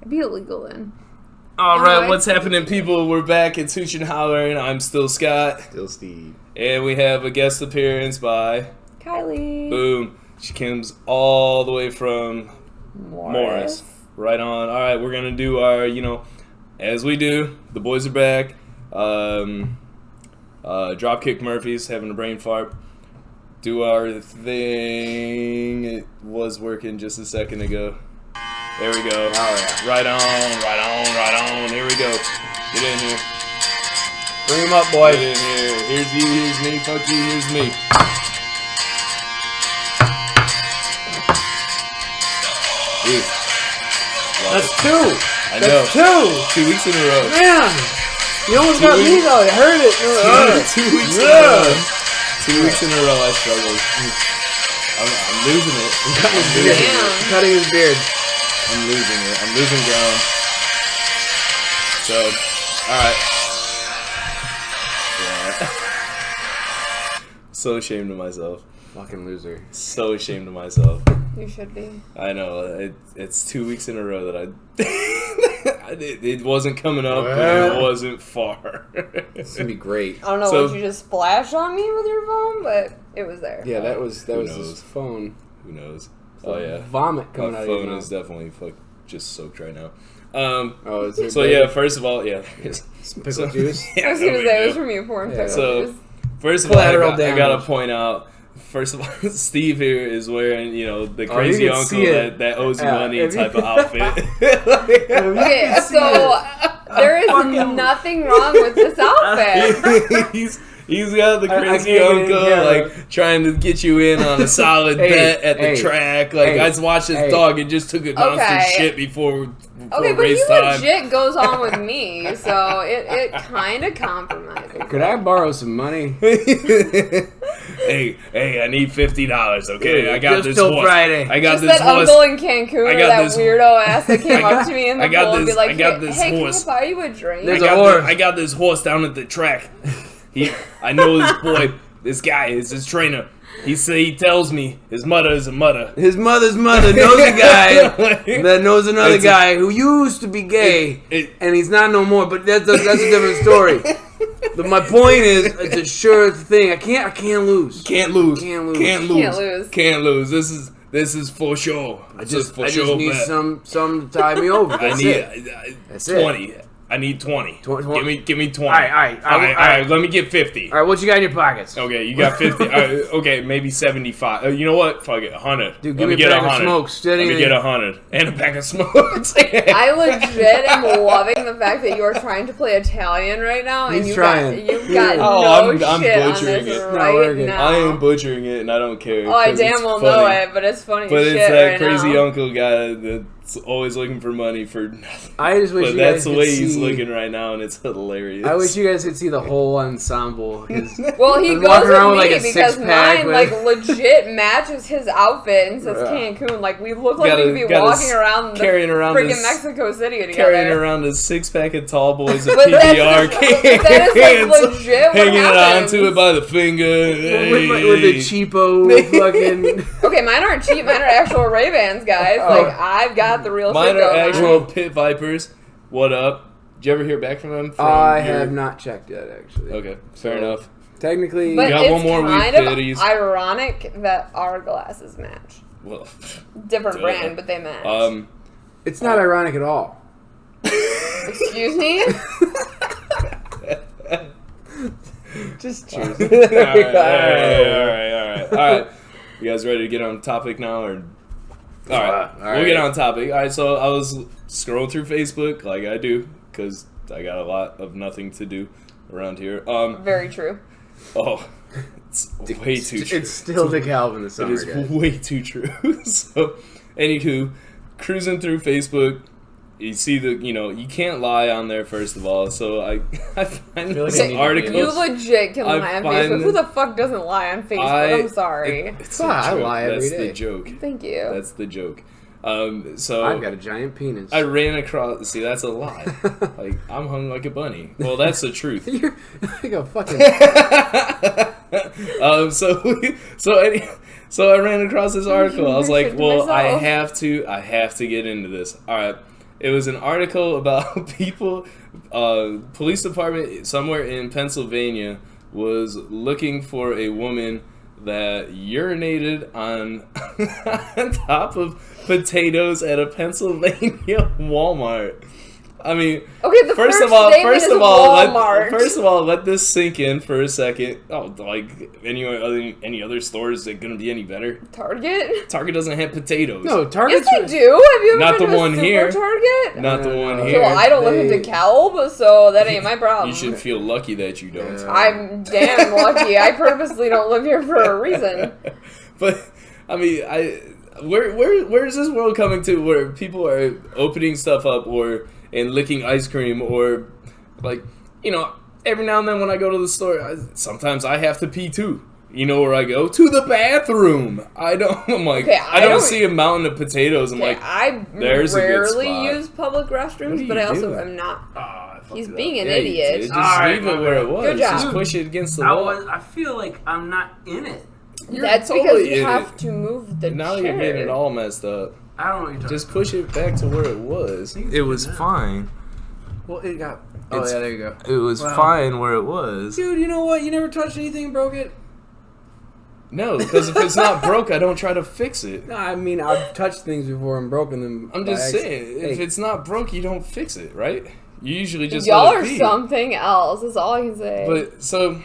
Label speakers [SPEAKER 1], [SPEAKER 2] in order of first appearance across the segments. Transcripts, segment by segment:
[SPEAKER 1] It'd be illegal then.
[SPEAKER 2] All right, what's happening, people? We're back at Tooch and Hollering. I'm still Scott.
[SPEAKER 3] Still Steve.
[SPEAKER 2] And we have a guest appearance by...
[SPEAKER 1] Kylie.
[SPEAKER 2] Boom. She comes all the way from Morris. Right on. All right, we're going to do our, as we do. The boys are back. Dropkick Murphys, having a brain fart. Do our thing. It was working just a second ago. There we go.
[SPEAKER 3] Oh, yeah.
[SPEAKER 2] Right on. Here we go. Get in here.
[SPEAKER 3] Bring him up, boy.
[SPEAKER 2] Get in here. Here's you, here's me. Fuck you, here's me. Dude.
[SPEAKER 3] That's two.
[SPEAKER 2] I know.
[SPEAKER 3] That's
[SPEAKER 2] 2 weeks in a row.
[SPEAKER 3] Man. You almost got me, though. I heard it.
[SPEAKER 2] 2 weeks in a row. 2 weeks in a row I struggled. I'm losing it.
[SPEAKER 3] Cutting his beard.
[SPEAKER 2] I'm losing it. I'm losing ground. So, alright. Yeah. So ashamed of myself.
[SPEAKER 3] Fucking loser.
[SPEAKER 2] So ashamed of myself.
[SPEAKER 1] You should be.
[SPEAKER 2] I know. It's 2 weeks in a row that it wasn't coming up, but it wasn't far.
[SPEAKER 3] This would be great.
[SPEAKER 1] I don't know what you just splashed on me with your phone, but it was there.
[SPEAKER 3] Yeah, that was his phone.
[SPEAKER 2] Who knows?
[SPEAKER 3] So
[SPEAKER 2] yeah.
[SPEAKER 3] Vomit coming out of your mouth.
[SPEAKER 2] My phone is definitely just soaked right now.
[SPEAKER 3] Is there
[SPEAKER 2] so yeah, first of all, yeah.
[SPEAKER 3] Some pickle juice?
[SPEAKER 1] I was going to say, it was from you pouring pickle juice.
[SPEAKER 2] First of all, I got to point out, first of all, Steve here is wearing, the crazy uncle that owes you money type of outfit.
[SPEAKER 1] Okay, so there is nothing wrong with this outfit.
[SPEAKER 2] He's got the crazy uncle, trying to get you in on a solid bet at the track. I just watched his dog and just took a monster shit before
[SPEAKER 1] but
[SPEAKER 2] race
[SPEAKER 1] he
[SPEAKER 2] time.
[SPEAKER 1] legit goes on with me, so it kind of compromises.
[SPEAKER 3] Could I borrow some money?
[SPEAKER 2] Hey, I need $50, okay? I got
[SPEAKER 3] just
[SPEAKER 2] this
[SPEAKER 3] till
[SPEAKER 2] horse.
[SPEAKER 3] Friday.
[SPEAKER 2] I got
[SPEAKER 1] just
[SPEAKER 2] this
[SPEAKER 1] that
[SPEAKER 2] horse.
[SPEAKER 1] uncle in Cancun, that weirdo ass that came up to me in the pool and be like, hey,
[SPEAKER 2] horse.
[SPEAKER 1] can I buy you a drink?
[SPEAKER 2] I got this horse down at the track. I know this boy. This guy is his trainer. He tells me his mother is a mother.
[SPEAKER 3] His mother's mother knows a guy that knows another guy who used to be gay, and he's not no more. But that's a different story. But my point is, it's a sure thing. I can't lose.
[SPEAKER 2] Can't lose. This is for sure.
[SPEAKER 3] I just need some to tie me over. That's
[SPEAKER 2] 20. I need 20. Give me 20. All
[SPEAKER 3] right.
[SPEAKER 2] Let me get 50.
[SPEAKER 3] All right, what you got in your pockets?
[SPEAKER 2] Okay, you got 50. Okay, maybe 75. You know what? Fuck it, 100.
[SPEAKER 3] Dude, give me a pack of smokes.
[SPEAKER 2] Let me get 100 and a pack of smokes.
[SPEAKER 1] I legit am loving the fact that you are trying to play Italian right now, and you've got
[SPEAKER 2] I'm butchering it
[SPEAKER 1] right now.
[SPEAKER 2] I am butchering it, and I don't care.
[SPEAKER 1] Oh, I damn well know it, but it's funny.
[SPEAKER 2] But
[SPEAKER 1] as
[SPEAKER 2] it's
[SPEAKER 1] shit
[SPEAKER 2] that
[SPEAKER 1] right
[SPEAKER 2] crazy
[SPEAKER 1] now.
[SPEAKER 2] uncle guy that's always looking for money for nothing.
[SPEAKER 3] I just wish
[SPEAKER 2] but that's the way he's looking right now, and it's hilarious.
[SPEAKER 3] I wish you guys could see the whole ensemble.
[SPEAKER 1] Well, he goes with me because mine legit matches his outfit and says Cancun. We look like we'd be walking around freaking Mexico City together.
[SPEAKER 2] Carrying around a 6-pack of tall boys of PBR
[SPEAKER 1] that is legit
[SPEAKER 2] hanging onto it by the finger.
[SPEAKER 3] With the cheapo fucking...
[SPEAKER 1] Okay, mine aren't cheap. Mine are actual Ray-Bans, guys. I've got the real
[SPEAKER 2] mine
[SPEAKER 1] shit going
[SPEAKER 2] are actual
[SPEAKER 1] on.
[SPEAKER 2] Pit Vipers. What up? Did you ever hear back from them?
[SPEAKER 3] I have not checked yet, actually.
[SPEAKER 2] Okay, fair enough.
[SPEAKER 3] Technically,
[SPEAKER 1] but
[SPEAKER 2] got one more
[SPEAKER 1] kind of ironic that our glasses match.
[SPEAKER 2] Well,
[SPEAKER 1] different brand, but they match.
[SPEAKER 3] It's not ironic at all.
[SPEAKER 1] Excuse me?
[SPEAKER 3] Just choose.
[SPEAKER 2] All right. You guys ready to get on topic now, or? All right, we'll get on topic. All right, so I was scrolling through Facebook like I do because I got a lot of nothing to do around here.
[SPEAKER 1] Very true.
[SPEAKER 2] Oh, it's way too true.
[SPEAKER 3] It's still DeKalb in the summer,
[SPEAKER 2] It is way too true. So, anywho, cruising through Facebook, you see you can't lie on there, first of all. So I find some articles.
[SPEAKER 1] You legit can lie on Facebook. Who the fuck doesn't lie on Facebook? I'm sorry.
[SPEAKER 3] I lie every day.
[SPEAKER 2] That's the joke.
[SPEAKER 1] Thank you.
[SPEAKER 2] That's the joke. So
[SPEAKER 3] I've got a giant penis.
[SPEAKER 2] I ran across. See, that's a lie. I'm hung like a bunny. Well, that's the truth.
[SPEAKER 3] You're like a fucking.
[SPEAKER 2] So I ran across this article. I was like, well, I have to get into this. All right. It was an article about people. Police department somewhere in Pennsylvania was looking for a woman that urinated on top of potatoes at a Pennsylvania Walmart. I mean,
[SPEAKER 1] okay. The first of all,
[SPEAKER 2] let this sink in for a second. Oh, like any other stores that gonna be any better?
[SPEAKER 1] Target
[SPEAKER 2] doesn't have potatoes.
[SPEAKER 3] No, Target.
[SPEAKER 1] Yes, they do. Have you ever
[SPEAKER 2] not
[SPEAKER 1] been
[SPEAKER 2] the
[SPEAKER 1] to
[SPEAKER 2] one
[SPEAKER 1] a
[SPEAKER 2] here?
[SPEAKER 1] Target?
[SPEAKER 2] Not the one here.
[SPEAKER 1] Well, I don't live in DeKalb, so that ain't my problem.
[SPEAKER 2] You should feel lucky that you don't.
[SPEAKER 1] I'm damn lucky. I purposely don't live here for a reason.
[SPEAKER 2] But I mean, where is this world coming to where people are opening stuff up and licking ice cream, or like, you know, every now and then when I go to the store, sometimes I have to pee too. You know where I go? To the bathroom. I'm like, okay, I don't see a mountain of potatoes. I'm like, there's a good spot. I rarely
[SPEAKER 1] use public restrooms, but I also am not. He's being an
[SPEAKER 2] idiot. Just leave it where it was.
[SPEAKER 1] Good job.
[SPEAKER 2] Just push it against the wall.
[SPEAKER 3] I feel like I'm not in it.
[SPEAKER 1] That's totally because you have to move the
[SPEAKER 2] now
[SPEAKER 1] chair.
[SPEAKER 2] You're getting it all messed up.
[SPEAKER 3] I don't know what you're talking
[SPEAKER 2] Just push it back to where it was. It was fine.
[SPEAKER 3] Well, it got... Oh, yeah, there you go.
[SPEAKER 2] It was fine where it was.
[SPEAKER 3] Dude, you know what? You never touched anything and broke it?
[SPEAKER 2] No, because if it's not broke, I don't try to fix it.
[SPEAKER 3] No, I mean, I've touched things before and broken them.
[SPEAKER 2] I'm just saying, if it's not broke, you don't fix it, right? You usually just
[SPEAKER 1] Y'all
[SPEAKER 2] let it
[SPEAKER 1] are
[SPEAKER 2] be.
[SPEAKER 1] something else. That's all I can say.
[SPEAKER 2] But, so,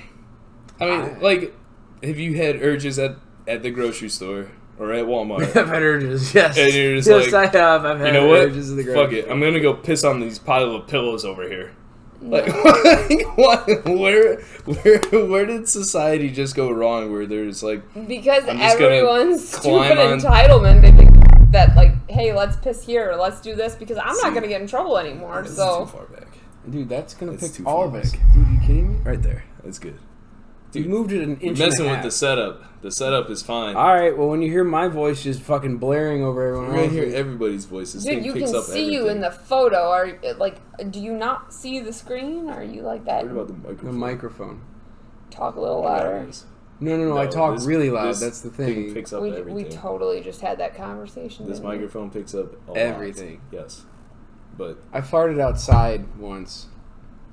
[SPEAKER 2] I mean, like, have you had urges at the grocery store? Or at Walmart.
[SPEAKER 3] I've had urges, yes.
[SPEAKER 2] And you're just
[SPEAKER 3] yes,
[SPEAKER 2] like,
[SPEAKER 3] I have. I've had urges at the grocery store.
[SPEAKER 2] Fuck it. I'm going to go piss on these pile of pillows over here. Like, what? Where did society just go wrong where there's like...
[SPEAKER 1] Because everyone's stupid entitlement. They think that, like, hey, let's piss here. Or let's do this because I'm not going to get in trouble anymore. So.
[SPEAKER 2] Too far back.
[SPEAKER 3] Dude, that's going to pick all of us.
[SPEAKER 2] Dude,
[SPEAKER 3] you kidding me?
[SPEAKER 2] Right there. That's good.
[SPEAKER 3] Dude, you moved it an inch.
[SPEAKER 2] You're messing with the setup. The setup is fine.
[SPEAKER 3] All right. Well, when you hear my voice just fucking blaring over everyone else,
[SPEAKER 2] you're gonna hear everybody's voices.
[SPEAKER 1] Dude, you can see you in the photo. Are like, do you not see the screen? Are you like that?
[SPEAKER 2] What about the microphone?
[SPEAKER 3] The microphone.
[SPEAKER 1] Talk a little louder.
[SPEAKER 3] No. I talk really loud. That's the thing.
[SPEAKER 2] Picks up everything.
[SPEAKER 1] We totally just had that conversation.
[SPEAKER 2] This microphone picks up
[SPEAKER 3] everything.
[SPEAKER 2] Yes, but
[SPEAKER 3] I farted outside once,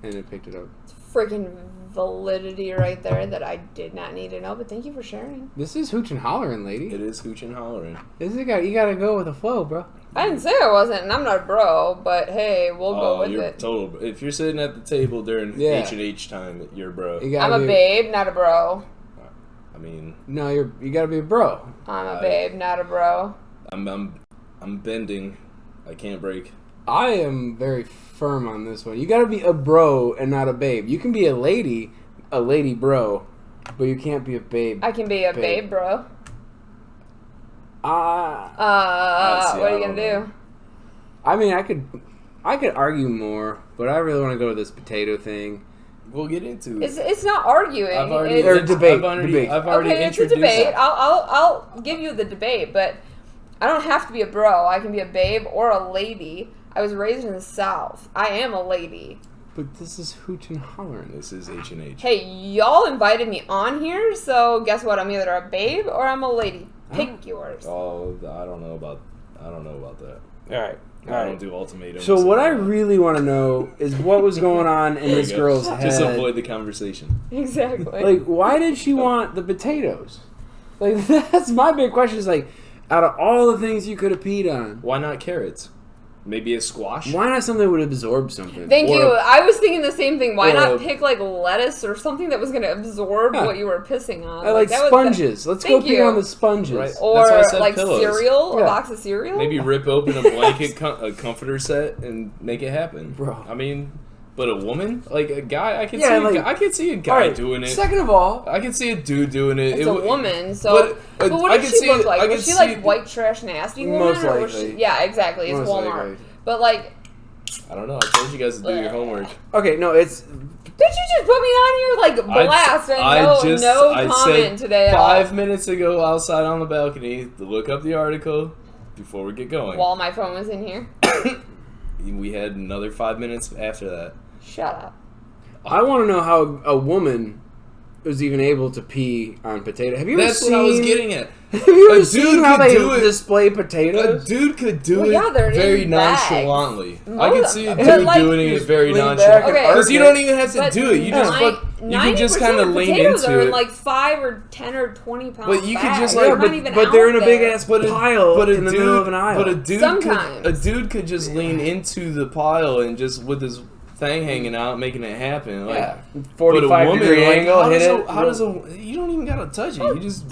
[SPEAKER 3] and it picked it up.
[SPEAKER 1] It's freaking validity right there that I did not need to know, but thank you for sharing.
[SPEAKER 3] This is hooch and hollering, lady.
[SPEAKER 2] It is hooch and hollering.
[SPEAKER 3] You gotta go with the flow, bro.
[SPEAKER 1] I didn't say I wasn't, and I'm not a bro, but hey, we'll go with it.
[SPEAKER 2] Total. If you're sitting at the table during H&H time, you're a bro.
[SPEAKER 1] I'm a babe, not a bro.
[SPEAKER 2] I mean,
[SPEAKER 3] no, you gotta be a bro.
[SPEAKER 1] I'm a babe, not a bro.
[SPEAKER 2] I'm bending. I can't break.
[SPEAKER 3] I am very firm on this one. You gotta be a bro and not a babe. You can be a lady bro, but you can't be a babe.
[SPEAKER 1] I can be a babe bro. What are you gonna do?
[SPEAKER 3] I mean, I could argue more, but I really want to go with this potato thing.
[SPEAKER 2] We'll get into it.
[SPEAKER 1] It's not arguing.
[SPEAKER 3] Debate.
[SPEAKER 2] I've already
[SPEAKER 1] it's a debate. I'll give you the debate, but I don't have to be a bro. I can be a babe or a lady. I was raised in the South. I am a lady.
[SPEAKER 3] But this is hooch and hollering.
[SPEAKER 2] This is H&H.
[SPEAKER 1] Hey, y'all invited me on here, so guess what? I'm either a babe or I'm a lady. Pick yours.
[SPEAKER 2] Oh, I don't know about that.
[SPEAKER 3] All right.
[SPEAKER 2] I don't do ultimatums.
[SPEAKER 3] So what I really want to know is what was going on in this girl's head.
[SPEAKER 2] Just avoid the conversation.
[SPEAKER 1] Exactly.
[SPEAKER 3] Like, why did she want the potatoes? Like, that's my big question. Is like, out of all the things you could have peed on,
[SPEAKER 2] why not carrots? Maybe a squash?
[SPEAKER 3] Why not something that would absorb something?
[SPEAKER 1] Thank you. I was thinking the same thing. Why not pick like lettuce or something that was going to absorb what you were pissing on?
[SPEAKER 3] I like sponges. Let's go pee on the sponges.
[SPEAKER 2] Right.
[SPEAKER 1] Or like cereal, a box of cereal.
[SPEAKER 2] Maybe rip open a blanket, a comforter set, and make it happen.
[SPEAKER 3] Bro.
[SPEAKER 2] I mean, but a woman? Like a guy? I can see a guy doing it.
[SPEAKER 3] Second of all,
[SPEAKER 2] I can see a dude doing it.
[SPEAKER 1] It's a woman, so... But what did she look like? Was she like white trash nasty woman?
[SPEAKER 3] Most likely.
[SPEAKER 1] Or was she, yeah, exactly. It's Walmart. But like...
[SPEAKER 2] I don't know. I told you guys to do your homework.
[SPEAKER 3] Okay, no, it's...
[SPEAKER 1] Did you just put me on here like blast and no comment today?
[SPEAKER 2] 5 minutes ago outside on the balcony to look up the article before we get going.
[SPEAKER 1] While my phone was in here?
[SPEAKER 2] We had another 5 minutes after that.
[SPEAKER 1] Shut up.
[SPEAKER 3] I want to know how a woman was even able to pee on potato. Have you ever
[SPEAKER 2] That's
[SPEAKER 3] seen?
[SPEAKER 2] what I was getting at.
[SPEAKER 3] Have you ever seen how they display potatoes?
[SPEAKER 2] A dude could do it very nonchalantly. I could see a dude doing it very nonchalantly. Because you don't even have to do it. You can just kind of lean into it.
[SPEAKER 1] Potatoes are in like 5 or 10 or 20 pounds.
[SPEAKER 2] But you could just like,
[SPEAKER 3] but they're in a big ass pile in the middle of an aisle.
[SPEAKER 2] But a dude could just lean into the pile and just with his thing hanging out, making it happen. Like
[SPEAKER 3] 45-degree angle, hit it.
[SPEAKER 2] How does you don't even gotta touch it. You just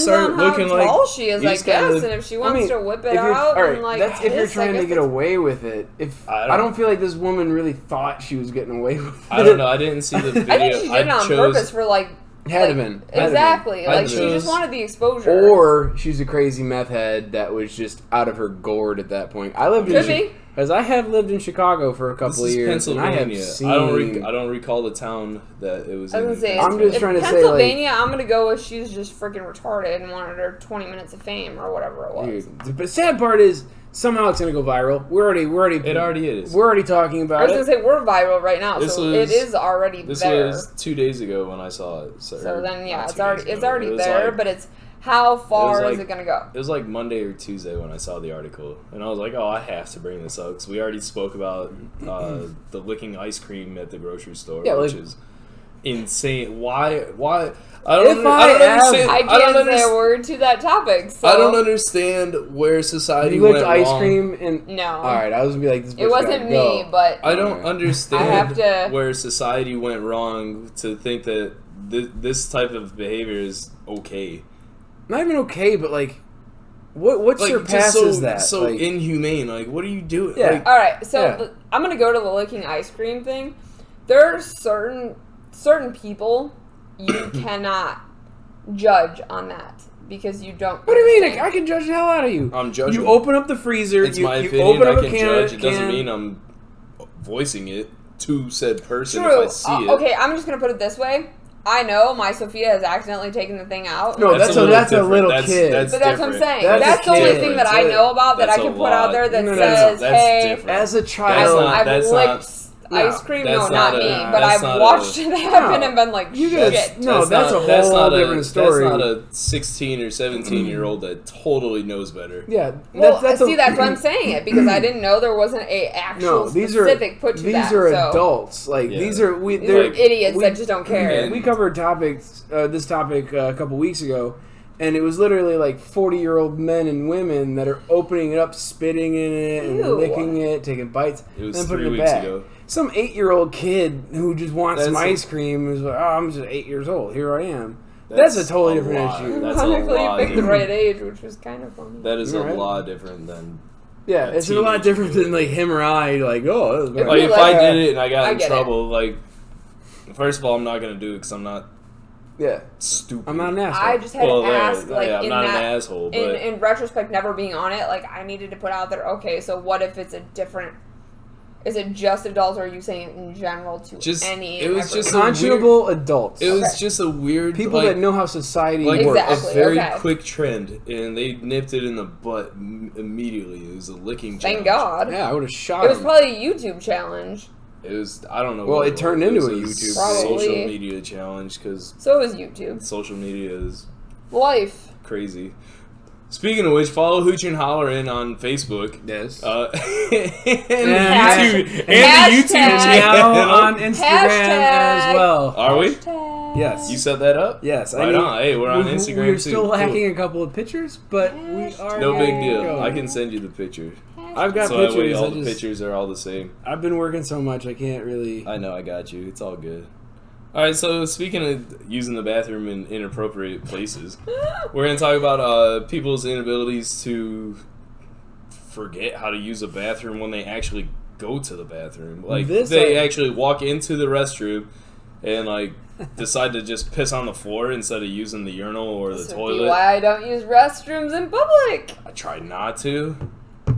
[SPEAKER 2] start looking like
[SPEAKER 1] how tall she is, I guess, and if she wants to whip it out, and like
[SPEAKER 3] that's if you're trying to get away with it. If I don't feel like this woman really thought she was getting away with it.
[SPEAKER 2] I don't know. I didn't see the video.
[SPEAKER 1] I think she did it on purpose for like.
[SPEAKER 3] Had to been.
[SPEAKER 1] Exactly. Like, she just wanted the exposure.
[SPEAKER 3] Or she's a crazy meth head that was just out of her gourd at that point. Because I have lived in Chicago for a couple of years.
[SPEAKER 2] Pennsylvania.
[SPEAKER 3] And I have seen...
[SPEAKER 2] I don't recall the town that it was in.
[SPEAKER 3] I'm just trying to say,
[SPEAKER 1] Pennsylvania, I'm going to go with she's just freaking retarded and wanted her 20 minutes of fame or whatever it was.
[SPEAKER 3] Dude, the sad part is, somehow it's going to go viral.
[SPEAKER 2] It already is.
[SPEAKER 3] We're already talking about it.
[SPEAKER 1] I was going to say, we're viral right now, so it is already there.
[SPEAKER 2] This was 2 days ago when I saw it.
[SPEAKER 1] So then, yeah, it's already there, but it's... How far is it going to go?
[SPEAKER 2] It was like Monday or Tuesday when I saw the article. And I was like, oh, I have to bring this up. Because we already spoke about the licking ice cream at the grocery store, which is insane. Why? I don't understand.
[SPEAKER 1] I can't say a word to that topic. So.
[SPEAKER 2] I don't understand where society
[SPEAKER 3] went
[SPEAKER 2] went
[SPEAKER 3] ice
[SPEAKER 2] wrong.
[SPEAKER 3] Cream and
[SPEAKER 1] no.
[SPEAKER 3] All right, I was going to be like, this
[SPEAKER 1] it wasn't me, but...
[SPEAKER 2] I don't understand where society went wrong to think that this type of behavior is okay.
[SPEAKER 3] Not even okay, but like, what surpasses that?
[SPEAKER 2] So like, inhumane. Like, what are you doing?
[SPEAKER 3] Yeah.
[SPEAKER 2] Like,
[SPEAKER 1] all right, so I'm gonna go to the licking ice cream thing. There are certain people you cannot judge on that because you don't.
[SPEAKER 3] What do you mean? I can judge the hell out of you.
[SPEAKER 2] I'm judging.
[SPEAKER 3] You open up the freezer.
[SPEAKER 2] It's my opinion. I can judge. It doesn't mean I'm voicing it to said person if I see it.
[SPEAKER 1] Okay, I'm just gonna put it this way. I know my Sophia has accidentally taken the thing out.
[SPEAKER 3] No, that's a little kid.
[SPEAKER 1] But that's what I'm saying. That's the only thing that I know about that I can put out there that says, hey,
[SPEAKER 3] as a child,
[SPEAKER 1] I've licked ice cream. No, not me. But I've watched it happen and been like, shit.
[SPEAKER 3] No, that's a whole different story.
[SPEAKER 2] That's not a 16 or 17-year-old that totally knows better.
[SPEAKER 3] Yeah.
[SPEAKER 1] Well, that's why I'm saying it, because I didn't know there wasn't a actual specific put to that.
[SPEAKER 3] These are adults. Like, these are...
[SPEAKER 1] They're idiots that just don't care.
[SPEAKER 3] We covered this topic a couple weeks ago, and it was literally like 40-year-old men and women that are opening it up, spitting in it, and licking it, taking bites, and then putting it back. Ago. Some 8-year-old kid who just wants some ice cream is like, oh, I'm just 8 years old. Here I am. That's a totally different issue.
[SPEAKER 1] That's Technically, you picked the right age, which was kind of funny.
[SPEAKER 2] That is a lot different than...
[SPEAKER 3] Yeah, it's a lot different than like him or I. Like, oh, that was bad.
[SPEAKER 2] Like if I did it and I got in trouble, like, first of all, I'm not gonna do it because I'm not.
[SPEAKER 3] Yeah,
[SPEAKER 2] stupid.
[SPEAKER 3] I'm not an asshole.
[SPEAKER 1] I just had to ask, like,
[SPEAKER 2] I'm not an asshole. But
[SPEAKER 1] in retrospect, never being on it, like, I needed to put out there. Okay, so what if it's a different? Is it just adults, or are you saying it in general to any?
[SPEAKER 2] It was just
[SPEAKER 3] conscionable adults.
[SPEAKER 2] It was just a weird
[SPEAKER 3] people that know how society
[SPEAKER 2] works.
[SPEAKER 1] Exactly,
[SPEAKER 2] a very quick trend, and they nipped it in the butt immediately. It was a licking challenge.
[SPEAKER 1] Thank God.
[SPEAKER 3] Yeah, I would have shot.
[SPEAKER 1] It was probably a YouTube challenge.
[SPEAKER 2] It was. I don't know.
[SPEAKER 3] Well, it turned into a YouTube
[SPEAKER 2] social media challenge because.
[SPEAKER 1] So it was YouTube.
[SPEAKER 2] Social media is
[SPEAKER 1] life.
[SPEAKER 2] Crazy. Speaking of which, follow Hooch and Hollerin' on Facebook.
[SPEAKER 3] Yes.
[SPEAKER 2] And the YouTube channel
[SPEAKER 3] on Instagram as well.
[SPEAKER 2] Are we?
[SPEAKER 3] Yes.
[SPEAKER 2] You set that up?
[SPEAKER 3] Yes.
[SPEAKER 2] Right on. Hey, we're on Instagram too.
[SPEAKER 3] We're still lacking a couple of pictures, but we are.
[SPEAKER 2] No big deal. I can send you the picture.
[SPEAKER 3] I've got
[SPEAKER 2] pictures.
[SPEAKER 3] That way
[SPEAKER 2] all the pictures are all the same.
[SPEAKER 3] I've been working so much, I can't really.
[SPEAKER 2] I know. I got you. It's all good. All right, so speaking of using the bathroom in inappropriate places, we're going to talk about people's inabilities to forget how to use a bathroom when they actually go to the bathroom. Like, they actually walk into the restroom and, like, decide to just piss on the floor instead of using the urinal or the toilet.
[SPEAKER 1] This would be why I don't use restrooms in public.
[SPEAKER 2] I try not to.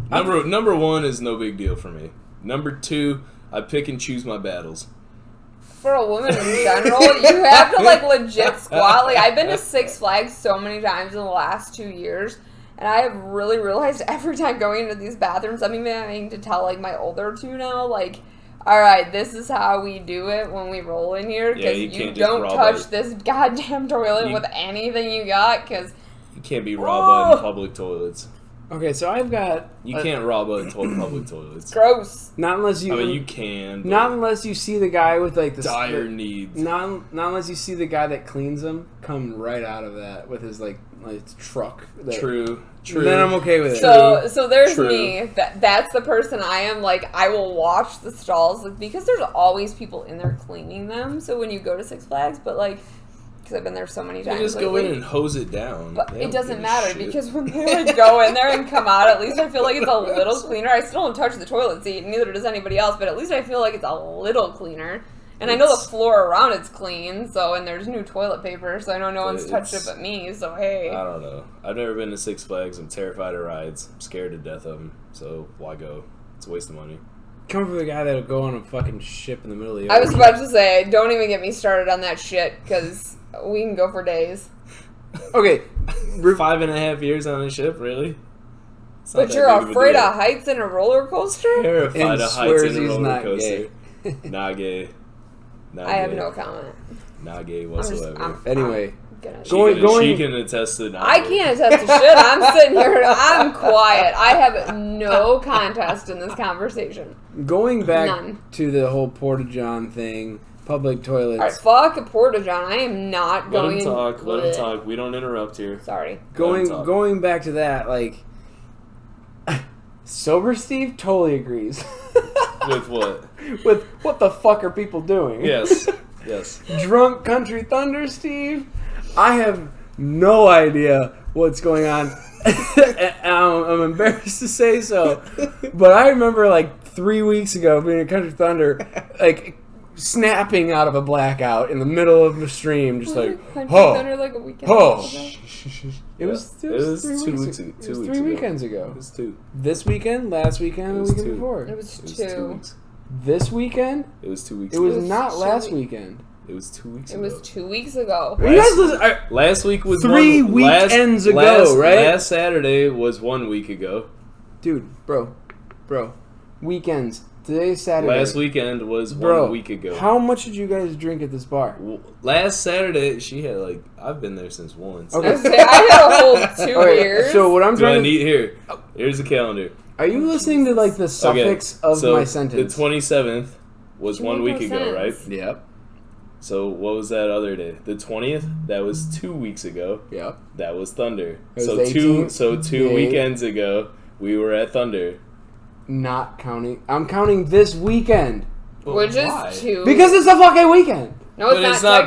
[SPEAKER 2] Number one is no big deal for me. Number two, I pick and choose my battles.
[SPEAKER 1] For a woman in general, you have to, like, legit squat. Like, I've been to Six Flags so many times in the last 2 years, and I have really realized every time going into these bathrooms, I'm even having to tell, like, my older two now, like, all right, this is how we do it when we roll in here, because you don't touch this goddamn toilet with anything you got, because...
[SPEAKER 2] You can't be raw in public toilets.
[SPEAKER 3] Okay, so I've got...
[SPEAKER 2] You can't raw in public toilets.
[SPEAKER 1] Gross.
[SPEAKER 3] Not unless you...
[SPEAKER 2] I mean, you can.
[SPEAKER 3] Not unless you see the guy with, like, the...
[SPEAKER 2] Dire needs.
[SPEAKER 3] Not unless you see the guy that cleans them come right out of that with his, like truck.
[SPEAKER 2] True.
[SPEAKER 3] Then I'm okay with it.
[SPEAKER 1] So there's me. That's the person I am. Like, I will watch the stalls, like, because there's always people in there cleaning them. So when you go to Six Flags, but, like... Because I've been there so many times.
[SPEAKER 2] You just go in and hose it down.
[SPEAKER 1] But it doesn't matter, because when they like go in there and come out, at least I feel like it's a little cleaner. I still don't touch the toilet seat, neither does anybody else, but at least I feel like it's a little cleaner. And I know the floor around it's clean, and there's new toilet paper, so I know no one's touched it but me, so hey.
[SPEAKER 2] I don't know. I've never been to Six Flags. I'm terrified of rides. I'm scared to death of them, so why go? It's a waste of money.
[SPEAKER 3] Come from the guy that'll go on a fucking ship in the middle of the ocean.
[SPEAKER 1] I was about to say, don't even get me started on that shit, because we can go for days.
[SPEAKER 3] Okay.
[SPEAKER 2] 5.5 years on a ship, really?
[SPEAKER 1] But you're afraid of heights in a roller coaster?
[SPEAKER 2] Terrified of heights in a roller coaster. Not gay.
[SPEAKER 1] I have no comment.
[SPEAKER 2] Not gay whatsoever.
[SPEAKER 3] Anyway.
[SPEAKER 2] She can attest to not
[SPEAKER 1] I can't attest to shit. I'm sitting here. I'm quiet. I have no contest in this conversation.
[SPEAKER 3] Going back to the whole Porta-John thing, public toilets.
[SPEAKER 1] All right, fuck a Porta-John. I am not going...
[SPEAKER 2] Let him talk. We don't interrupt here.
[SPEAKER 1] Sorry.
[SPEAKER 3] Going back to that, like... Sober Steve totally agrees.
[SPEAKER 2] With what?
[SPEAKER 3] With what the fuck are people doing?
[SPEAKER 2] Yes. Yes.
[SPEAKER 3] Drunk Country Thunder Steve? I have no idea what's going on. I'm embarrassed to say so. But I remember like 3 weeks ago being at Country Thunder, like snapping out of a blackout in the middle of the stream, just like,
[SPEAKER 1] Thunder like a weekend ago.
[SPEAKER 3] It was 3 weeks ago. It was 3 weekends ago.
[SPEAKER 2] It was 2.
[SPEAKER 3] This weekend, last weekend, and the weekend before.
[SPEAKER 1] It was 2.
[SPEAKER 2] 2 weeks.
[SPEAKER 3] This weekend?
[SPEAKER 2] It was 2 weeks
[SPEAKER 3] ago. It was not last weekend.
[SPEAKER 2] It was 2 weeks ago.
[SPEAKER 1] It was 2 weeks ago.
[SPEAKER 2] Last week was
[SPEAKER 3] 3 weekends ago, right?
[SPEAKER 2] Last Saturday was 1 week ago.
[SPEAKER 3] Dude, bro. Weekends. Today's Saturday.
[SPEAKER 2] Last weekend was 1 week ago.
[SPEAKER 3] How much did you guys drink at this bar?
[SPEAKER 2] Last Saturday, she had like... I've been there since 1. So.
[SPEAKER 3] Okay.
[SPEAKER 1] I had a whole 2 years.
[SPEAKER 3] So what I'm trying
[SPEAKER 2] to... Here's the calendar.
[SPEAKER 3] Are you listening to like the suffix of my sentence?
[SPEAKER 2] The 27th was 1 week ago, right?
[SPEAKER 3] Yep.
[SPEAKER 2] So what was that other day? The 20th? That was 2 weeks ago.
[SPEAKER 3] Yep.
[SPEAKER 2] That was Thunder.
[SPEAKER 3] So
[SPEAKER 2] two weekends ago, we were at Thunder.
[SPEAKER 3] Not counting. I'm counting this weekend.
[SPEAKER 1] Which is 2.
[SPEAKER 3] Because it's a fucking weekend.
[SPEAKER 1] No, it's not.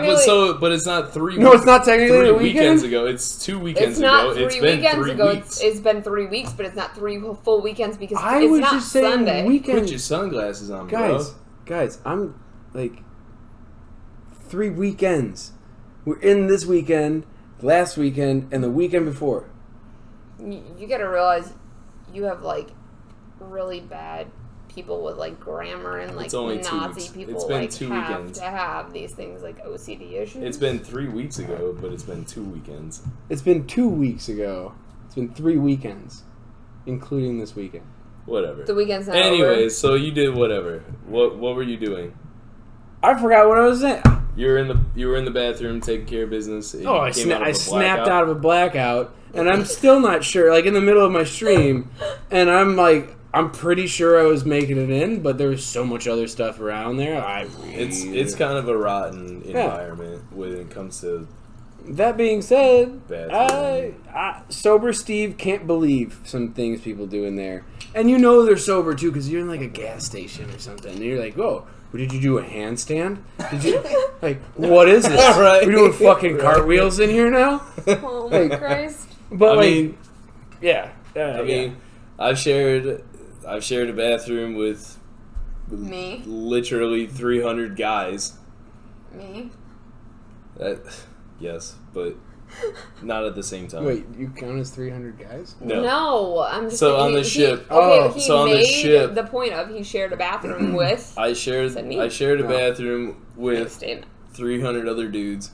[SPEAKER 2] But it's not 3.
[SPEAKER 3] No, it's not technically
[SPEAKER 2] 3 weekends ago. It's 2 weekends ago.
[SPEAKER 1] It's been 3 weeks. It's been 3 weeks, but it's not 3 full weekends because
[SPEAKER 3] I
[SPEAKER 1] it's
[SPEAKER 3] was
[SPEAKER 1] not
[SPEAKER 3] just saying
[SPEAKER 1] Sunday.
[SPEAKER 3] Weekend.
[SPEAKER 2] Put your sunglasses on, bro.
[SPEAKER 3] Guys, I'm like 3 weekends. We're in this weekend, last weekend, and the weekend before.
[SPEAKER 1] You gotta realize you have like really bad people with like grammar and like Nazi people
[SPEAKER 2] it's been
[SPEAKER 1] like
[SPEAKER 2] 2
[SPEAKER 1] have
[SPEAKER 2] weekends.
[SPEAKER 1] to have these things like OCD issues.
[SPEAKER 2] It's been 3 weeks ago, but it's been 2 weekends.
[SPEAKER 3] It's been 2 weeks ago. It's been 3 weekends, including this weekend.
[SPEAKER 2] Whatever.
[SPEAKER 1] The weekend's not
[SPEAKER 2] Anyways,
[SPEAKER 1] over.
[SPEAKER 2] so you did whatever. What were you doing?
[SPEAKER 3] I forgot what I was saying.
[SPEAKER 2] You were in the bathroom taking care of business.
[SPEAKER 3] I snapped out of a blackout, and I'm still not sure. Like in the middle of my stream, and I'm pretty sure I was making it in, but there was so much other stuff around there.
[SPEAKER 2] It's kind of a rotten environment when it comes to.
[SPEAKER 3] That being said,
[SPEAKER 2] I
[SPEAKER 3] sober Steve can't believe some things people do in there, and you know they're sober too because you're in like a gas station or something, and you're like, "Whoa, did you do a handstand? Did you like what is this?
[SPEAKER 2] Right.
[SPEAKER 3] We're doing fucking cartwheels in here now?
[SPEAKER 1] Oh my Christ!"
[SPEAKER 3] But
[SPEAKER 2] I mean,
[SPEAKER 3] yeah.
[SPEAKER 2] I mean, I've shared a bathroom with
[SPEAKER 1] me,
[SPEAKER 2] literally 300 guys.
[SPEAKER 1] Me.
[SPEAKER 2] Yes, but not at the same time.
[SPEAKER 3] Wait, you count as 300 guys?
[SPEAKER 1] No, I'm just
[SPEAKER 2] on the ship.
[SPEAKER 1] He
[SPEAKER 2] on
[SPEAKER 1] made
[SPEAKER 2] the ship,
[SPEAKER 1] the point of he shared a bathroom with.
[SPEAKER 2] I shared a bathroom with 300 other dudes,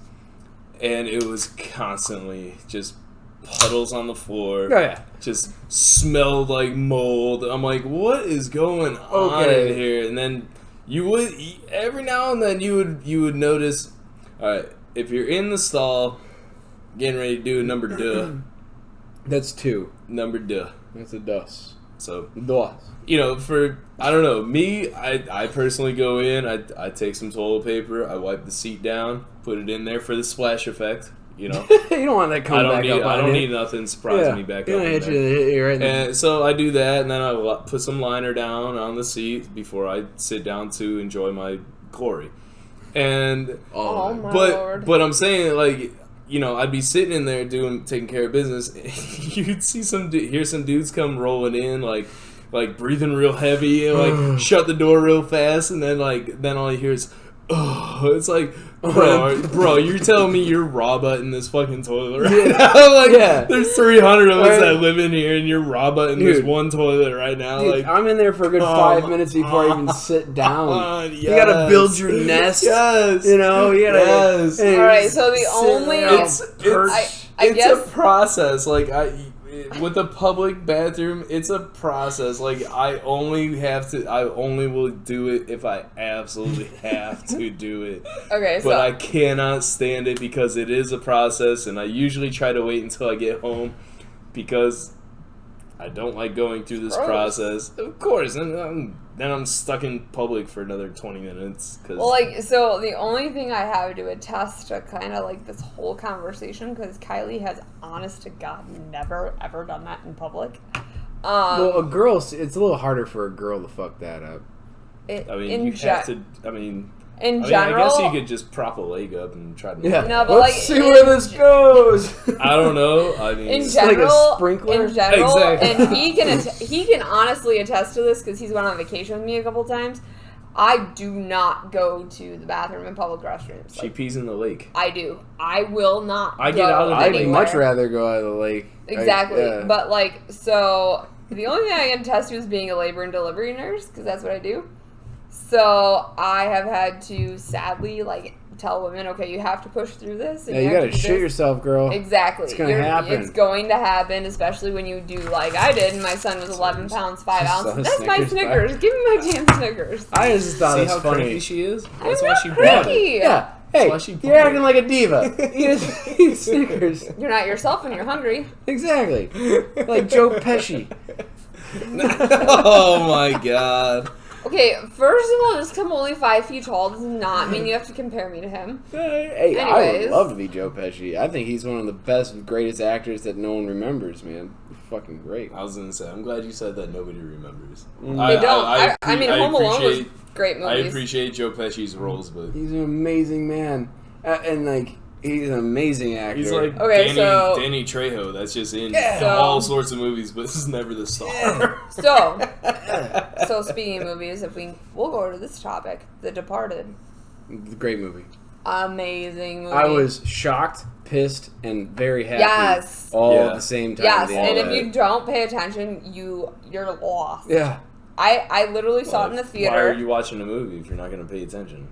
[SPEAKER 2] and it was constantly just puddles on the floor.
[SPEAKER 3] Oh yeah,
[SPEAKER 2] just smelled like mold. I'm like, what is going on in here? And then You would every now and then you would notice. All right, if you're in the stall, getting ready to do a number duh.
[SPEAKER 3] That's 2.
[SPEAKER 2] Number duh.
[SPEAKER 3] That's a dos.
[SPEAKER 2] So
[SPEAKER 3] Dos.
[SPEAKER 2] you know, for I don't know me, I personally go in. I take some toilet paper. I wipe the seat down, put it in there for the splash effect. You know,
[SPEAKER 3] You don't want that coming back up.
[SPEAKER 2] I don't need nothing surprising me back up.
[SPEAKER 3] Hit you right in
[SPEAKER 2] And so I do that, and then I put some liner down on the seat before I sit down to enjoy my glory. And
[SPEAKER 1] Oh my lord.
[SPEAKER 2] but I'm saying, like, you know, I'd be sitting in there taking care of business. You'd see hear some dudes come rolling in, like breathing real heavy, and like shut the door real fast, and then all you hear is, oh, it's like, bro, you're telling me you're raw butting this fucking toilet right now? Like, there's 300 of us that live in here, and you're raw butting this one toilet right now.
[SPEAKER 3] Dude,
[SPEAKER 2] like,
[SPEAKER 3] I'm in there for a good 5 minutes before I even sit down.
[SPEAKER 2] Yes.
[SPEAKER 3] You gotta build your nest.
[SPEAKER 2] Yes.
[SPEAKER 3] You know, you gotta.
[SPEAKER 2] Yes.
[SPEAKER 1] All right, so the only
[SPEAKER 2] It's
[SPEAKER 1] I guess
[SPEAKER 2] a process. Like with a public bathroom, it's a process. Like I only will do it if I absolutely have to do it.
[SPEAKER 1] okay,
[SPEAKER 2] But
[SPEAKER 1] so
[SPEAKER 2] I cannot stand it because it is a process, and I usually try to wait until I get home because I don't like going through this
[SPEAKER 1] Gross.
[SPEAKER 2] process. Of course, and then I'm stuck in public for another 20 minutes.
[SPEAKER 1] so the only thing I have to attest to kind of like this whole conversation, because Kylie has, honest to God, never ever done that in public.
[SPEAKER 3] Well, a girl, it's a little harder for a girl to fuck that up.
[SPEAKER 2] I mean, you have to. I mean,
[SPEAKER 1] general,
[SPEAKER 2] I guess you could just prop a leg up and try to.
[SPEAKER 3] Yeah.
[SPEAKER 1] No, but
[SPEAKER 3] Let's
[SPEAKER 1] like,
[SPEAKER 3] see where this goes.
[SPEAKER 2] I don't know. I mean,
[SPEAKER 1] in
[SPEAKER 3] It's like a
[SPEAKER 1] general,
[SPEAKER 3] sprinkler?
[SPEAKER 2] Exactly.
[SPEAKER 1] and he can honestly attest to this because he's went on vacation with me a couple times. I do not go to the bathroom in public restrooms.
[SPEAKER 2] she pees in the lake.
[SPEAKER 1] I do. I will not.
[SPEAKER 2] I get out of the
[SPEAKER 3] I'd
[SPEAKER 2] lake.
[SPEAKER 3] much rather go out of the lake.
[SPEAKER 1] Exactly,
[SPEAKER 3] Yeah.
[SPEAKER 1] but like, so the only thing I can attest to is being a labor and delivery nurse, because that's what I do. So I have had to sadly like tell women, okay, you have to push through this. And
[SPEAKER 3] Yeah, you
[SPEAKER 1] have
[SPEAKER 3] gotta
[SPEAKER 1] to do
[SPEAKER 3] shit
[SPEAKER 1] this.
[SPEAKER 3] yourself, girl.
[SPEAKER 1] Exactly.
[SPEAKER 3] It's gonna happen.
[SPEAKER 1] It's going to happen, especially when you do like I did. And my son was 11 pounds 5 ounces. That's my Snickers. Give me my damn Snickers.
[SPEAKER 3] I just thought
[SPEAKER 2] See
[SPEAKER 3] it was
[SPEAKER 2] how
[SPEAKER 3] funny.
[SPEAKER 2] crazy she is?
[SPEAKER 1] I'm
[SPEAKER 2] That's why
[SPEAKER 1] not
[SPEAKER 2] she brought
[SPEAKER 1] cranky.
[SPEAKER 2] it.
[SPEAKER 3] Yeah.
[SPEAKER 2] That's
[SPEAKER 3] Hey,
[SPEAKER 2] why she
[SPEAKER 3] you're
[SPEAKER 2] brought
[SPEAKER 3] acting
[SPEAKER 2] it.
[SPEAKER 3] like a diva. Eat Snickers.
[SPEAKER 1] You're not yourself when you're hungry.
[SPEAKER 3] Exactly. Like Joe Pesci.
[SPEAKER 2] Oh my god.
[SPEAKER 1] Okay, first of all, just 'cause I'm only 5 feet tall does not mean you have to compare me to him.
[SPEAKER 3] Hey, I would
[SPEAKER 1] Anyways.
[SPEAKER 3] love to be Joe Pesci. I think he's one of the best, greatest actors that no one remembers, man. He's fucking great.
[SPEAKER 2] I was gonna say, I'm glad you said that nobody remembers.
[SPEAKER 1] They don't. I mean, Home Alone was great
[SPEAKER 2] I
[SPEAKER 1] movies.
[SPEAKER 2] appreciate Joe Pesci's roles, but
[SPEAKER 3] He's an amazing man. And, like, he's an amazing actor.
[SPEAKER 2] he's like
[SPEAKER 1] Okay,
[SPEAKER 2] Danny Trejo. That's just in
[SPEAKER 1] So-
[SPEAKER 2] all sorts of movies, but this is never the star.
[SPEAKER 1] So speaking of movies, we'll go to this topic, The Departed.
[SPEAKER 3] Great movie.
[SPEAKER 1] Amazing movie.
[SPEAKER 3] I was shocked, pissed, and very happy
[SPEAKER 1] Yes.
[SPEAKER 3] all
[SPEAKER 2] Yeah.
[SPEAKER 3] at the same time.
[SPEAKER 1] Yes,
[SPEAKER 3] at the end
[SPEAKER 1] and
[SPEAKER 3] of
[SPEAKER 1] if
[SPEAKER 3] it.
[SPEAKER 1] you don't pay attention, you're lost.
[SPEAKER 3] Yeah.
[SPEAKER 1] I literally saw it in the
[SPEAKER 2] Why are
[SPEAKER 1] theater
[SPEAKER 2] you watching a movie if you're not gonna pay attention?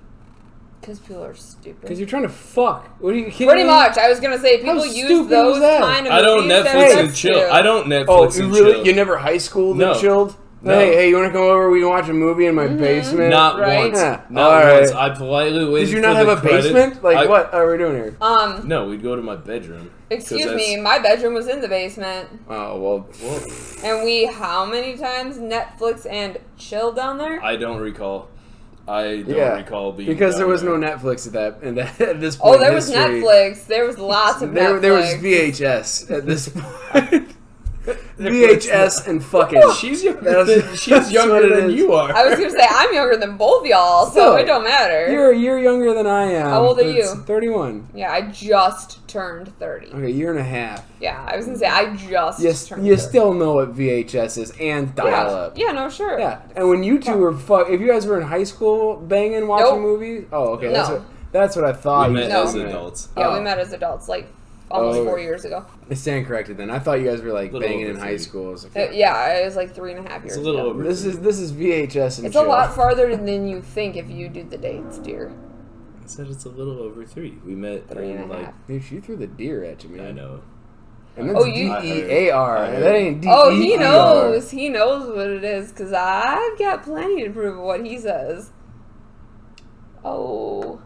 [SPEAKER 1] because people are stupid.
[SPEAKER 3] Because you're trying to fuck. What are you kidding
[SPEAKER 1] Pretty
[SPEAKER 3] me?
[SPEAKER 1] much, I was gonna say
[SPEAKER 3] How
[SPEAKER 1] people use
[SPEAKER 3] stupid
[SPEAKER 1] those
[SPEAKER 3] was that?
[SPEAKER 1] kind of
[SPEAKER 2] I don't
[SPEAKER 1] movies
[SPEAKER 2] Netflix
[SPEAKER 1] as
[SPEAKER 2] and
[SPEAKER 1] sex
[SPEAKER 2] chill.
[SPEAKER 1] too.
[SPEAKER 2] I don't Netflix
[SPEAKER 3] Oh,
[SPEAKER 2] and
[SPEAKER 3] you really?
[SPEAKER 2] chill.
[SPEAKER 3] You never high schooled
[SPEAKER 2] No.
[SPEAKER 3] and chilled?
[SPEAKER 2] No.
[SPEAKER 3] Hey, you want to come over? We can watch a movie in my basement.
[SPEAKER 2] Not
[SPEAKER 1] Right.
[SPEAKER 2] once.
[SPEAKER 3] Yeah.
[SPEAKER 2] Not
[SPEAKER 3] All
[SPEAKER 2] once.
[SPEAKER 3] right.
[SPEAKER 2] I politely waited.
[SPEAKER 3] Did you
[SPEAKER 2] for
[SPEAKER 3] not have
[SPEAKER 2] the
[SPEAKER 3] a
[SPEAKER 2] credit.
[SPEAKER 3] basement? Like,
[SPEAKER 2] I-
[SPEAKER 3] what are we doing here?
[SPEAKER 2] No, we'd go to my bedroom. 'Cause
[SPEAKER 1] Excuse
[SPEAKER 2] that's-
[SPEAKER 1] me, my bedroom was in the basement,
[SPEAKER 3] Oh, well.
[SPEAKER 1] and we how many times Netflix and chill down there?
[SPEAKER 2] I don't recall. I don't
[SPEAKER 3] Yeah,
[SPEAKER 2] recall being
[SPEAKER 3] because there
[SPEAKER 2] down
[SPEAKER 3] was
[SPEAKER 2] there.
[SPEAKER 3] no Netflix at this point.
[SPEAKER 1] Oh, there
[SPEAKER 3] in
[SPEAKER 1] was
[SPEAKER 3] history.
[SPEAKER 1] Netflix. There was lots of Netflix.
[SPEAKER 3] There was VHS at this point. VHS and fucking.
[SPEAKER 2] She's younger.
[SPEAKER 3] That's
[SPEAKER 2] She's
[SPEAKER 3] what
[SPEAKER 2] younger
[SPEAKER 3] it
[SPEAKER 2] than
[SPEAKER 3] is.
[SPEAKER 2] you are.
[SPEAKER 1] I was gonna say I'm younger than both y'all, so
[SPEAKER 3] Still,
[SPEAKER 1] it don't matter.
[SPEAKER 3] You're a year younger than I am.
[SPEAKER 1] How old are
[SPEAKER 3] It's
[SPEAKER 1] you?
[SPEAKER 3] 31.
[SPEAKER 1] Yeah, I just turned 30.
[SPEAKER 3] Okay, year and a half.
[SPEAKER 1] Yeah, I was gonna say I just
[SPEAKER 3] Yes,
[SPEAKER 1] turned
[SPEAKER 3] you
[SPEAKER 1] 30.
[SPEAKER 3] still know what VHS is and dial
[SPEAKER 1] yeah.
[SPEAKER 3] up.
[SPEAKER 1] Yeah, no, sure.
[SPEAKER 3] Yeah, and when you two were if you guys were in high school banging watching
[SPEAKER 1] Nope.
[SPEAKER 3] movies, oh okay,
[SPEAKER 1] No.
[SPEAKER 3] that's what I thought.
[SPEAKER 2] We
[SPEAKER 3] you
[SPEAKER 2] met
[SPEAKER 1] No.
[SPEAKER 2] as
[SPEAKER 3] meant.
[SPEAKER 2] adults.
[SPEAKER 1] Yeah,
[SPEAKER 3] Oh.
[SPEAKER 1] we met as adults like almost
[SPEAKER 3] Oh.
[SPEAKER 1] 4 years ago.
[SPEAKER 3] I stand corrected then. I thought you guys were like
[SPEAKER 2] Little
[SPEAKER 3] banging
[SPEAKER 2] over
[SPEAKER 3] in high
[SPEAKER 2] 3.
[SPEAKER 3] school. I was like,
[SPEAKER 1] Yeah, it was like 3.5 years
[SPEAKER 2] It's a little
[SPEAKER 1] ago.
[SPEAKER 2] over.
[SPEAKER 3] this is VHS and
[SPEAKER 1] It's a
[SPEAKER 3] chill.
[SPEAKER 1] lot farther than you think if you do the dates, dear.
[SPEAKER 2] I said it's a little over 3. We met
[SPEAKER 1] 3.5.
[SPEAKER 2] in like
[SPEAKER 3] Dude, she threw the deer at you, man.
[SPEAKER 2] I know.
[SPEAKER 3] And that's
[SPEAKER 1] Oh, you-
[SPEAKER 3] DEAR.
[SPEAKER 2] I heard.
[SPEAKER 3] That ain't DEAR.
[SPEAKER 1] Oh, he knows what it is because I've got plenty to prove of what he says. Oh.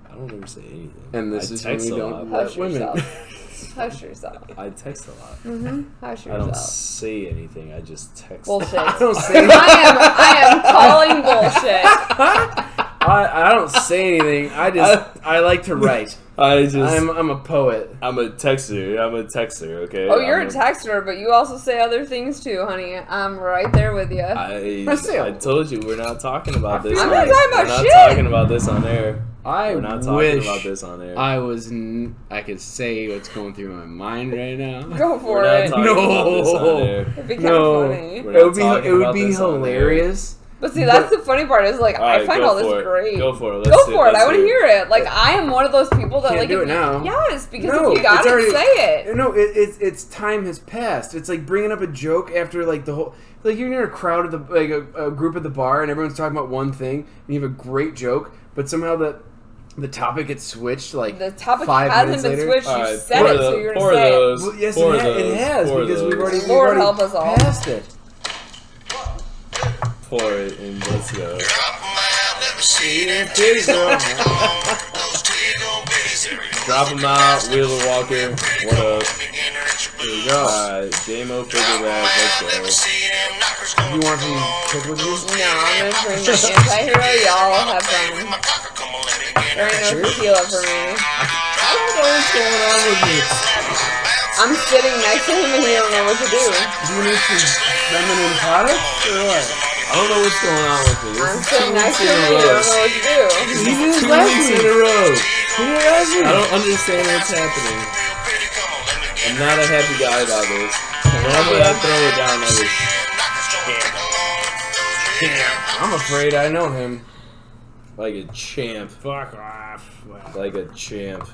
[SPEAKER 2] I don't ever say anything.
[SPEAKER 3] And this
[SPEAKER 2] I
[SPEAKER 3] is when
[SPEAKER 2] text
[SPEAKER 3] we
[SPEAKER 2] a
[SPEAKER 3] don't
[SPEAKER 2] lot.
[SPEAKER 1] Hush
[SPEAKER 3] let women.
[SPEAKER 1] yourself. Hush yourself.
[SPEAKER 2] I text a lot.
[SPEAKER 1] Hush
[SPEAKER 2] I don't
[SPEAKER 1] yourself.
[SPEAKER 2] say anything. I just text.
[SPEAKER 1] Bullshit.
[SPEAKER 3] I don't say.
[SPEAKER 1] I am calling bullshit.
[SPEAKER 3] I don't say anything. I like to write. I'm a poet.
[SPEAKER 2] I'm a texter. Okay.
[SPEAKER 1] Oh, you're a texter, but you also say other things too, honey. I'm right there with you.
[SPEAKER 2] I told you we're not talking about this.
[SPEAKER 1] I'm not talking about
[SPEAKER 2] We're not
[SPEAKER 1] shit.
[SPEAKER 2] talking about this on air. We're not talking
[SPEAKER 3] wish
[SPEAKER 2] about this on air.
[SPEAKER 3] I could say what's going through my mind right now.
[SPEAKER 1] Go for
[SPEAKER 2] We're not
[SPEAKER 1] it.
[SPEAKER 2] talking about this on air.
[SPEAKER 1] It'd be kind
[SPEAKER 3] No.
[SPEAKER 1] of funny.
[SPEAKER 2] We're not
[SPEAKER 3] It
[SPEAKER 2] talking
[SPEAKER 3] would
[SPEAKER 2] about
[SPEAKER 3] be
[SPEAKER 2] this on air.
[SPEAKER 3] hilarious.
[SPEAKER 1] But see, that's the funny part is like
[SPEAKER 2] All right,
[SPEAKER 1] I find
[SPEAKER 2] go
[SPEAKER 1] all this
[SPEAKER 2] for it.
[SPEAKER 1] great.
[SPEAKER 2] Go for it.
[SPEAKER 1] Go for it. I want to hear it. Like I am one of those people that
[SPEAKER 3] Can't
[SPEAKER 1] like
[SPEAKER 3] do
[SPEAKER 1] if
[SPEAKER 3] it now.
[SPEAKER 1] Yes, because
[SPEAKER 3] No,
[SPEAKER 1] if you got
[SPEAKER 3] it's
[SPEAKER 1] it,
[SPEAKER 3] already-
[SPEAKER 1] say it.
[SPEAKER 3] No, it's time has passed. It's like bringing up a joke after like the whole like you're near a crowd at the like a group at the bar and everyone's talking about one thing and you have a great joke, but somehow the topic gets switched like
[SPEAKER 1] The topic
[SPEAKER 3] 5
[SPEAKER 1] hasn't
[SPEAKER 3] minutes
[SPEAKER 1] been
[SPEAKER 3] later.
[SPEAKER 1] switched.
[SPEAKER 2] All
[SPEAKER 1] You
[SPEAKER 2] right,
[SPEAKER 1] said it, so you're gonna say it.
[SPEAKER 3] Well, yes, it has because we've already
[SPEAKER 1] Lord help us all.
[SPEAKER 3] passed it.
[SPEAKER 2] Pour it and let's go. Drop them out, Wheeler Walker. What up?
[SPEAKER 3] There you go.
[SPEAKER 2] Alright, J-Mo Pickleback, let's go.
[SPEAKER 3] You want some pickle juice?
[SPEAKER 1] No, I'm gonna bring my anti-hero. Y'all have fun. There ain't no tequila for me.
[SPEAKER 2] I don't know what's going on with me.
[SPEAKER 1] I'm sitting next to him and he don't know what to do.
[SPEAKER 3] Do you need some feminine products or what?
[SPEAKER 2] I don't know what's going on with me. This
[SPEAKER 1] I'm
[SPEAKER 2] is
[SPEAKER 1] sitting
[SPEAKER 2] 2
[SPEAKER 1] next
[SPEAKER 2] weeks
[SPEAKER 1] to
[SPEAKER 2] in
[SPEAKER 1] him
[SPEAKER 2] a
[SPEAKER 1] and he
[SPEAKER 2] row.
[SPEAKER 1] don't know what to do.
[SPEAKER 2] This
[SPEAKER 3] He did
[SPEAKER 2] is 2
[SPEAKER 3] last
[SPEAKER 2] weeks
[SPEAKER 3] week.
[SPEAKER 2] in a row.
[SPEAKER 3] Who did ask you?
[SPEAKER 2] I don't understand what's happening. I'm not a happy guy about this. Whenever I throw it down, I just champ.
[SPEAKER 3] I'm afraid I know him.
[SPEAKER 2] Like a champ.
[SPEAKER 3] Fuck off.
[SPEAKER 2] Like a champ.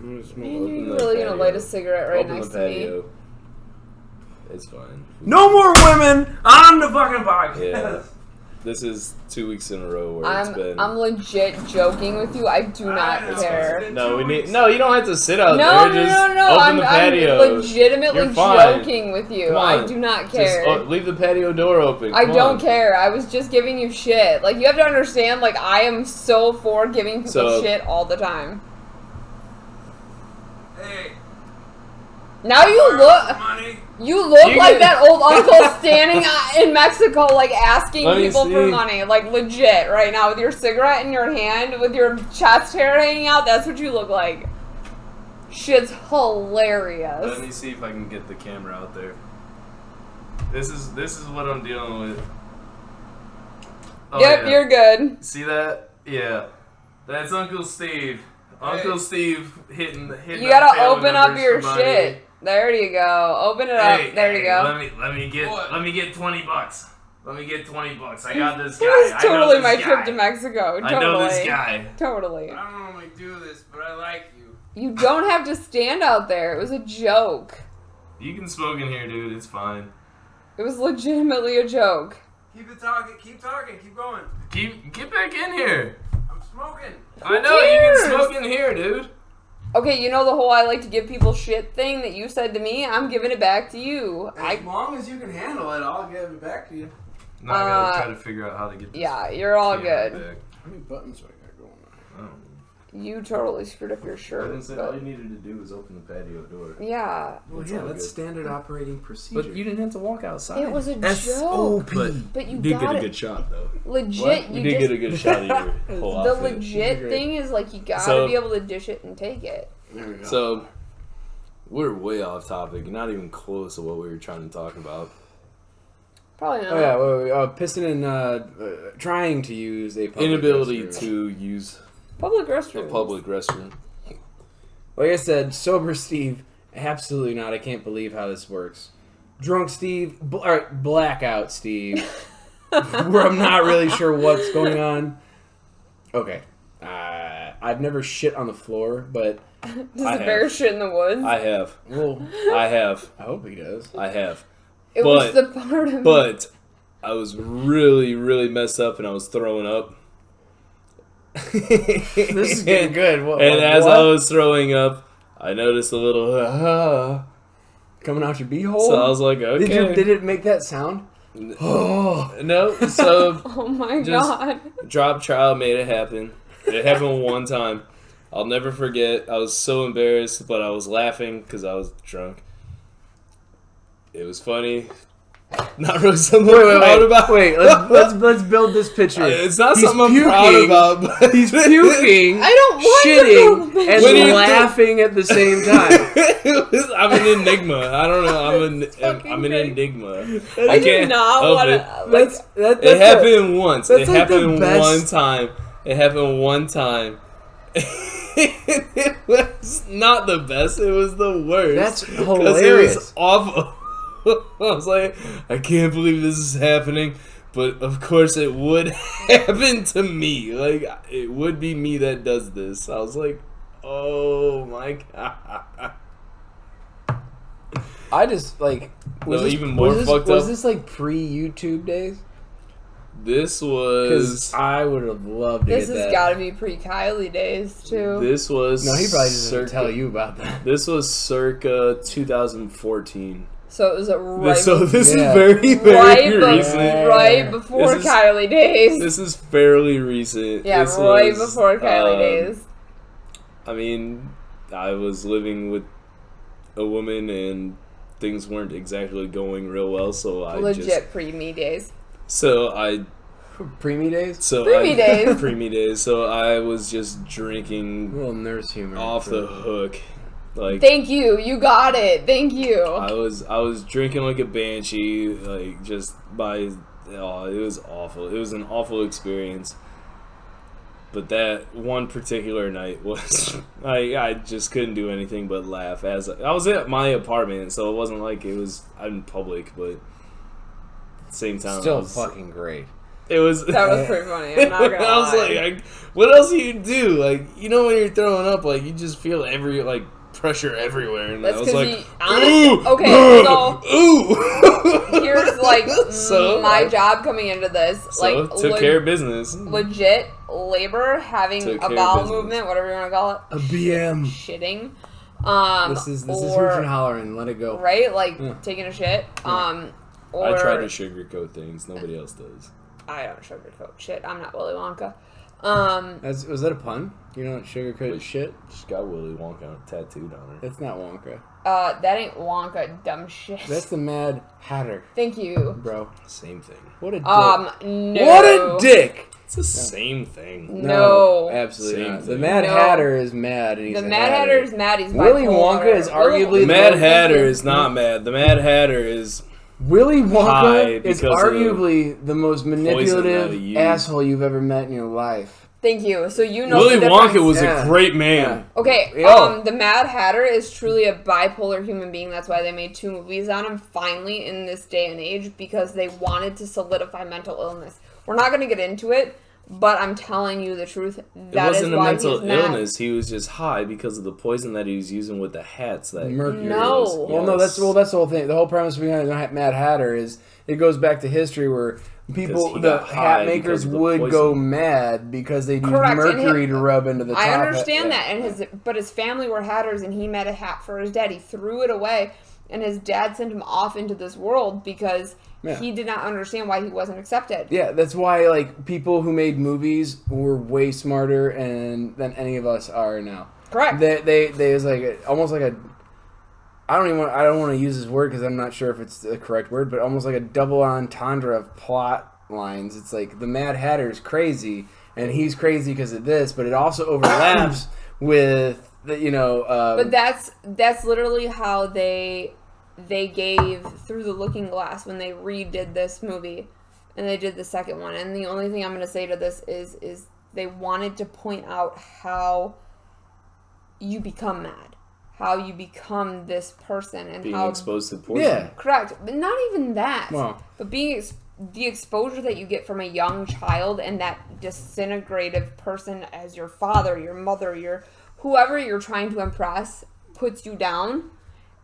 [SPEAKER 3] I'm gonna smoke
[SPEAKER 1] Man,
[SPEAKER 3] open
[SPEAKER 1] you're
[SPEAKER 2] the
[SPEAKER 1] really gonna light a
[SPEAKER 2] patio.
[SPEAKER 1] cigarette right
[SPEAKER 2] Open
[SPEAKER 1] next
[SPEAKER 2] the
[SPEAKER 1] to me.
[SPEAKER 2] patio. It's fine.
[SPEAKER 3] No more women on the fucking podcast.
[SPEAKER 2] Yeah. This is 2 weeks in a row where it's been.
[SPEAKER 1] I'm legit joking with you. I do not
[SPEAKER 3] It's
[SPEAKER 1] care.
[SPEAKER 2] No, we need. No, you don't have to sit out
[SPEAKER 1] No,
[SPEAKER 2] there.
[SPEAKER 1] no,
[SPEAKER 2] Just
[SPEAKER 1] no, no.
[SPEAKER 2] open
[SPEAKER 1] I'm
[SPEAKER 2] the patio.
[SPEAKER 1] legitimately
[SPEAKER 2] You're fine.
[SPEAKER 1] joking with you.
[SPEAKER 2] Come on.
[SPEAKER 1] I do not
[SPEAKER 2] Just
[SPEAKER 1] care.
[SPEAKER 2] leave the patio door open.
[SPEAKER 1] I
[SPEAKER 2] Come
[SPEAKER 1] don't
[SPEAKER 2] on.
[SPEAKER 1] care. I was just giving you shit. Like, you have to understand, like, I am so for giving people
[SPEAKER 2] So-
[SPEAKER 1] shit all the time.
[SPEAKER 3] Hey,
[SPEAKER 1] Now you look...
[SPEAKER 3] money.
[SPEAKER 1] You look
[SPEAKER 2] You
[SPEAKER 1] like
[SPEAKER 2] get-
[SPEAKER 1] that old uncle standing in Mexico, like, asking
[SPEAKER 2] Let me
[SPEAKER 1] people for
[SPEAKER 2] see.
[SPEAKER 1] money. Like, legit, right now, with your cigarette in your hand, with your chest hair hanging out, that's what you look like. Shit's hilarious.
[SPEAKER 2] Let me see if I can get the camera out there. This is what I'm dealing with. Oh,
[SPEAKER 1] Yep,
[SPEAKER 2] yeah.
[SPEAKER 1] you're good.
[SPEAKER 2] See that? Yeah. That's Uncle Steve. Uncle Steve hitting.
[SPEAKER 1] You gotta
[SPEAKER 2] up family
[SPEAKER 1] open up
[SPEAKER 2] members
[SPEAKER 1] your
[SPEAKER 2] for money.
[SPEAKER 1] shit. There you go. Open it
[SPEAKER 2] Hey,
[SPEAKER 1] up. There you go.
[SPEAKER 2] Let me get
[SPEAKER 3] What?
[SPEAKER 2] $20. Let me get $20. I got this guy.
[SPEAKER 1] It was
[SPEAKER 2] I know
[SPEAKER 1] totally
[SPEAKER 2] this
[SPEAKER 1] my
[SPEAKER 2] guy.
[SPEAKER 1] trip to Mexico. Totally.
[SPEAKER 2] I know this guy.
[SPEAKER 1] Totally.
[SPEAKER 3] I don't normally do this, but I like you.
[SPEAKER 1] You don't have to stand out there. It was a joke.
[SPEAKER 2] You can smoke in here, dude. It's fine.
[SPEAKER 1] It was legitimately a joke.
[SPEAKER 3] Keep talking, keep going.
[SPEAKER 2] Get back in here.
[SPEAKER 3] I'm smoking.
[SPEAKER 2] I know
[SPEAKER 1] cares?
[SPEAKER 2] you can smoke in here, dude.
[SPEAKER 1] Okay, you know the whole I like to give people shit thing that you said to me? I'm giving it back to you.
[SPEAKER 3] As long as you can handle it, I'll give it back to you.
[SPEAKER 2] Now I gotta try to figure out how to get this.
[SPEAKER 1] Yeah, you're all
[SPEAKER 2] camera
[SPEAKER 1] good.
[SPEAKER 2] back.
[SPEAKER 3] How many buttons do I got going on?
[SPEAKER 2] I don't know.
[SPEAKER 1] You totally screwed up your
[SPEAKER 2] I
[SPEAKER 1] shirt.
[SPEAKER 2] didn't say all you needed to do was open the patio door.
[SPEAKER 1] Yeah.
[SPEAKER 3] Well,
[SPEAKER 2] It's
[SPEAKER 3] yeah,
[SPEAKER 2] all
[SPEAKER 3] that's
[SPEAKER 2] good.
[SPEAKER 3] standard operating procedure.
[SPEAKER 2] But you didn't have to walk outside.
[SPEAKER 1] It was a joke.
[SPEAKER 3] S.O.P.
[SPEAKER 1] But you
[SPEAKER 2] did
[SPEAKER 1] got
[SPEAKER 2] get a
[SPEAKER 1] it.
[SPEAKER 2] good shot though.
[SPEAKER 1] Legit,
[SPEAKER 2] What?
[SPEAKER 1] you
[SPEAKER 2] You did
[SPEAKER 1] just...
[SPEAKER 2] get a good shot of your whole
[SPEAKER 1] The
[SPEAKER 2] outfit.
[SPEAKER 1] legit
[SPEAKER 3] Great.
[SPEAKER 1] thing is, like, you gotta
[SPEAKER 2] So-
[SPEAKER 1] be able to dish it and take it.
[SPEAKER 3] There we go.
[SPEAKER 2] So we're way off topic, not even close to what we were trying to talk about.
[SPEAKER 1] Probably not.
[SPEAKER 3] oh yeah, Piston and trying to use a public
[SPEAKER 2] Inability
[SPEAKER 3] restroom.
[SPEAKER 2] to use
[SPEAKER 1] Public
[SPEAKER 2] a
[SPEAKER 1] restroom.
[SPEAKER 2] public restroom.
[SPEAKER 3] Like I said, sober Steve, absolutely not. I can't believe how this works. Drunk Steve, alright, blackout Steve, where I'm not really sure what's going on. Okay, I've never shit on the floor, but
[SPEAKER 1] Does
[SPEAKER 2] I
[SPEAKER 1] the bear
[SPEAKER 2] have.
[SPEAKER 1] shit in the woods?
[SPEAKER 2] I have.
[SPEAKER 3] well,
[SPEAKER 2] I have.
[SPEAKER 3] I hope he does.
[SPEAKER 2] I have.
[SPEAKER 1] it was the part of
[SPEAKER 2] But I was really, really messed up and I was throwing up.
[SPEAKER 3] This is getting good. What,
[SPEAKER 2] And
[SPEAKER 3] what-
[SPEAKER 2] as
[SPEAKER 3] what?
[SPEAKER 2] I was throwing up, I noticed a little
[SPEAKER 3] coming out your beehole,
[SPEAKER 2] so I was like, okay.
[SPEAKER 3] did it make that sound?
[SPEAKER 2] No, so
[SPEAKER 1] Oh my
[SPEAKER 2] Just-
[SPEAKER 1] god.
[SPEAKER 2] drop trial made it happen. It happened one time. I'll never forget. I was so embarrassed, but I was laughing because I was drunk. It was funny. Not really something I'm proud about.
[SPEAKER 3] Wait, let's build this picture.
[SPEAKER 2] It's not something I'm proud about. But
[SPEAKER 3] he's puking,
[SPEAKER 1] I don't want
[SPEAKER 3] shitting,
[SPEAKER 1] to
[SPEAKER 3] and laughing at the same time.
[SPEAKER 2] I'm an enigma. I don't know. I'm an enigma.
[SPEAKER 1] I do not want to.
[SPEAKER 2] It happened once. It
[SPEAKER 3] like
[SPEAKER 2] happened one time. It happened one time. It was not the best. It was the worst.
[SPEAKER 3] That's hilarious.
[SPEAKER 2] It was awful. I was like, I can't believe this is happening. But of course it would happen to me. Like, it would be me that does this. I was like, oh my god.
[SPEAKER 3] I just, like...
[SPEAKER 2] Was
[SPEAKER 3] this like pre-YouTube days?
[SPEAKER 2] This was...
[SPEAKER 3] I would have loved to get that.
[SPEAKER 1] This has got to be pre-Kylie days, too.
[SPEAKER 2] This was...
[SPEAKER 3] No, he probably just didn't tell you about that.
[SPEAKER 2] This was circa 2014.
[SPEAKER 1] So it was
[SPEAKER 2] this is very, very recent.
[SPEAKER 1] Right before Kylie days.
[SPEAKER 2] This is fairly recent.
[SPEAKER 1] Yeah,
[SPEAKER 2] this
[SPEAKER 1] right
[SPEAKER 2] was,
[SPEAKER 1] before Kylie days.
[SPEAKER 2] I mean, I was living with a woman and things weren't exactly going real well, so I
[SPEAKER 1] legit pre-me days.
[SPEAKER 2] So I...
[SPEAKER 3] Pre-me days?
[SPEAKER 2] Pre-me days. So I was just drinking...
[SPEAKER 3] A little nurse humor.
[SPEAKER 2] Off the hook. Like,
[SPEAKER 1] thank you. You got it. Thank you.
[SPEAKER 2] I was drinking like a banshee, like just by it was awful. It was an awful experience. But that one particular night was I just couldn't do anything but laugh as I was at my apartment, so it wasn't like it was in public, but at the same time
[SPEAKER 3] still fucking great.
[SPEAKER 2] It was
[SPEAKER 1] that was pretty funny. I'm not gonna
[SPEAKER 2] I was
[SPEAKER 1] lie.
[SPEAKER 2] like, what else do you do? Like, you know, when you're throwing up, like you just feel every pressure everywhere, and
[SPEAKER 1] that's
[SPEAKER 2] I was like,
[SPEAKER 1] okay, so
[SPEAKER 2] ooh.
[SPEAKER 1] Here's my job coming into this.
[SPEAKER 2] So took care of business.
[SPEAKER 1] Legit labor, having a bowel movement, whatever you want to call it.
[SPEAKER 3] A BM.
[SPEAKER 1] Shitting.
[SPEAKER 3] This is hooch and hollering. Let it go.
[SPEAKER 1] Right, taking a shit.
[SPEAKER 2] I try to sugarcoat things. Nobody else does.
[SPEAKER 1] I don't sugarcoat shit. I'm not Willy Wonka.
[SPEAKER 3] Was that a pun? You don't sugarcoat shit?
[SPEAKER 2] She's got Willy Wonka tattooed on her.
[SPEAKER 3] That's not Wonka.
[SPEAKER 1] That ain't Wonka, dumb shit.
[SPEAKER 3] That's the Mad Hatter.
[SPEAKER 1] Thank you.
[SPEAKER 3] Bro.
[SPEAKER 2] Same thing.
[SPEAKER 3] What a dick.
[SPEAKER 1] No.
[SPEAKER 3] What a dick!
[SPEAKER 2] It's the same thing.
[SPEAKER 1] No.
[SPEAKER 3] Absolutely
[SPEAKER 2] same
[SPEAKER 3] not.
[SPEAKER 2] thing.
[SPEAKER 3] The Mad Hatter is mad, and he's
[SPEAKER 1] the Mad Hatter is mad. He's
[SPEAKER 3] Willy
[SPEAKER 1] bipolar.
[SPEAKER 3] Wonka is arguably
[SPEAKER 2] the Mad Hatter is not mad. The Mad Hatter is
[SPEAKER 3] Willy Wonka is
[SPEAKER 2] because
[SPEAKER 3] arguably the most manipulative asshole you've ever met in your life.
[SPEAKER 1] Thank you. So you know
[SPEAKER 2] Willy
[SPEAKER 1] the difference.
[SPEAKER 2] Wonka was a great man.
[SPEAKER 3] Yeah.
[SPEAKER 1] Okay, the Mad Hatter is truly a bipolar human being. That's why they made 2 movies on him finally in this day and age, because they wanted to solidify mental illness. We're not going to get into it, but I'm telling you the truth. That
[SPEAKER 2] it wasn't a mental
[SPEAKER 1] he's
[SPEAKER 2] illness. He was just high because of the poison that he was using with the hats. That
[SPEAKER 3] mercury.
[SPEAKER 1] No.
[SPEAKER 3] Was. Well, no, that's the whole thing. The whole premise behind the Mad Hatter is it goes back to history where the hat makers would go mad because they use mercury to rub into the top.
[SPEAKER 1] I understand that, and but his family were hatters, and he made a hat for his dad. He threw it away, and his dad sent him off into this world because he did not understand why he wasn't accepted. Yeah,
[SPEAKER 3] that's why people who made movies were way smarter than any of us are now.
[SPEAKER 1] Correct.
[SPEAKER 3] They was almost like a. I don't want to use this word because I'm not sure if it's the correct word, but almost like a double entendre of plot lines. It's like the Mad Hatter is crazy, and he's crazy because of this, but it also overlaps with
[SPEAKER 1] but that's literally how they gave Through the Looking Glass when they redid this movie, and they did the second one. And the only thing I'm going to say to this is they wanted to point out how you become mad. How you become this person and
[SPEAKER 2] being
[SPEAKER 1] how
[SPEAKER 2] exposed to poison.
[SPEAKER 3] Yeah,
[SPEAKER 1] correct. But not even that.
[SPEAKER 3] Wow.
[SPEAKER 1] But being the exposure that you get from a young child and that disintegrative person as your father, your mother, your whoever you're trying to impress puts you down,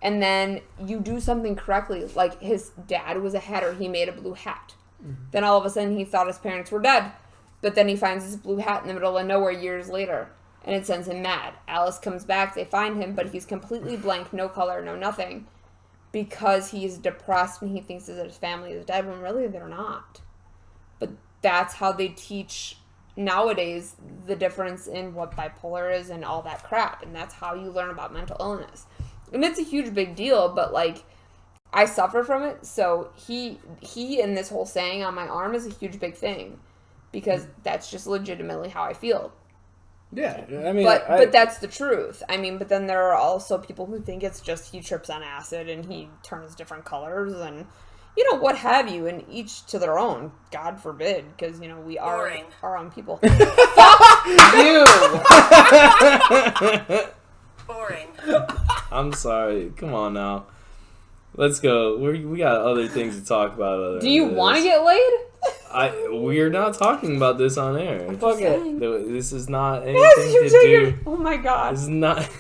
[SPEAKER 1] and then you do something correctly. Like his dad was a hatter. He made a blue hat. Mm-hmm. Then all of a sudden he thought his parents were dead, but then he finds this blue hat in the middle of nowhere years later. And it sends him mad. Alice comes back, they find him, but he's completely blank, no color, no nothing. Because he's depressed and he thinks that his family is dead, when really they're not. But that's how they teach nowadays the difference in what bipolar is and all that crap, and that's how you learn about mental illness. And it's a huge big deal, but like I suffer from it, so he and this whole saying on my arm is a huge big thing because that's just legitimately how I feel.
[SPEAKER 3] Yeah, I mean,
[SPEAKER 1] but that's the truth. I mean, but then there are also people who think it's just he trips on acid and he turns different colors and, you know, what have you, and each to their own. God forbid, because, you know, we are our own people. Fuck you!
[SPEAKER 4] Boring.
[SPEAKER 2] I'm sorry. Come on now. Let's go. We got other things to talk about.
[SPEAKER 1] Do you want to get laid?
[SPEAKER 2] We're not talking about this on air.
[SPEAKER 1] Fuck it.
[SPEAKER 2] This is not anything to do.
[SPEAKER 1] Oh my god.
[SPEAKER 2] This is not.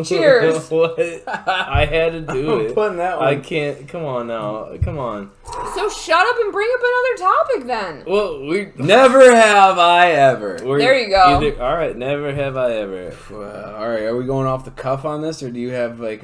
[SPEAKER 1] Cheers.
[SPEAKER 2] What? I had to do it.
[SPEAKER 3] I'm putting that one.
[SPEAKER 2] I can't. Come on now. Come on.
[SPEAKER 1] So shut up and bring up another topic then.
[SPEAKER 2] Well, we
[SPEAKER 3] Never have I ever.
[SPEAKER 1] There you go.
[SPEAKER 2] All right. Never have I ever.
[SPEAKER 3] All right, are we going off the cuff on this, or do you have like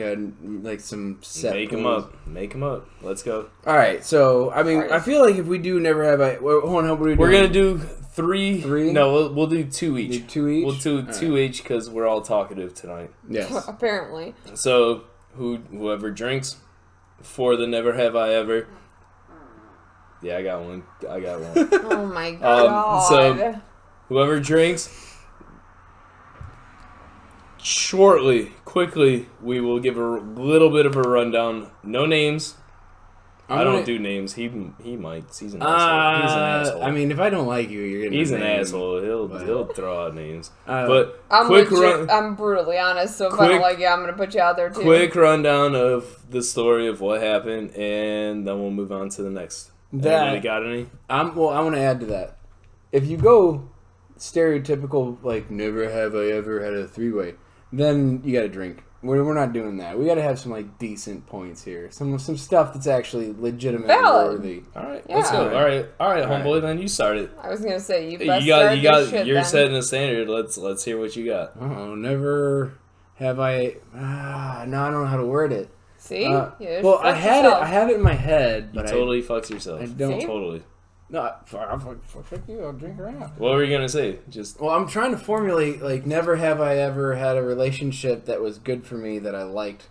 [SPEAKER 3] some set?
[SPEAKER 2] Make them up. Make them up. Let's go.
[SPEAKER 3] All right, so I mean, I feel like if we do never have I. Hold on, what are we doing?
[SPEAKER 2] We're gonna do three.
[SPEAKER 3] Three?
[SPEAKER 2] No, we'll do two each.
[SPEAKER 3] Do two each.
[SPEAKER 2] We'll do two each because we're all talkative tonight.
[SPEAKER 3] Yes.
[SPEAKER 1] Apparently.
[SPEAKER 2] So whoever drinks for the never have I ever. Yeah, I got one.
[SPEAKER 1] Oh my god.
[SPEAKER 2] So whoever drinks, quickly, we will give a little bit of a rundown. No names. I don't do names. He might. He's an asshole. He's an asshole.
[SPEAKER 3] I mean, if I don't like you, you're gonna.
[SPEAKER 2] He's an asshole. He'll throw out names.
[SPEAKER 3] But
[SPEAKER 1] I'm brutally honest, so if I don't like you, I'm gonna put you out there too.
[SPEAKER 2] Quick rundown of the story of what happened, and then we'll move on to the next. Anybody got any?
[SPEAKER 3] I want to add to that. If you go stereotypical, like never have I ever had a three-way, then you got to drink. We're not doing that. We got to have some like decent points here. Some stuff that's actually legitimate and worthy.
[SPEAKER 2] All right,
[SPEAKER 1] Yeah.
[SPEAKER 2] let's go. All right, homeboy. Then you start it.
[SPEAKER 1] I was gonna say you
[SPEAKER 2] got you're setting a standard. Let's hear what you got.
[SPEAKER 3] Oh, never have I. No, I don't know how to word it.
[SPEAKER 1] See?
[SPEAKER 3] Well, I have it in my head, but
[SPEAKER 2] you totally fucks yourself.
[SPEAKER 3] I don't.
[SPEAKER 1] See?
[SPEAKER 2] Totally.
[SPEAKER 3] No, fuck you. I'll drink around.
[SPEAKER 2] What were you gonna say? Just.
[SPEAKER 3] Well, I'm trying to formulate like never have I ever had a relationship that was good for me that I liked.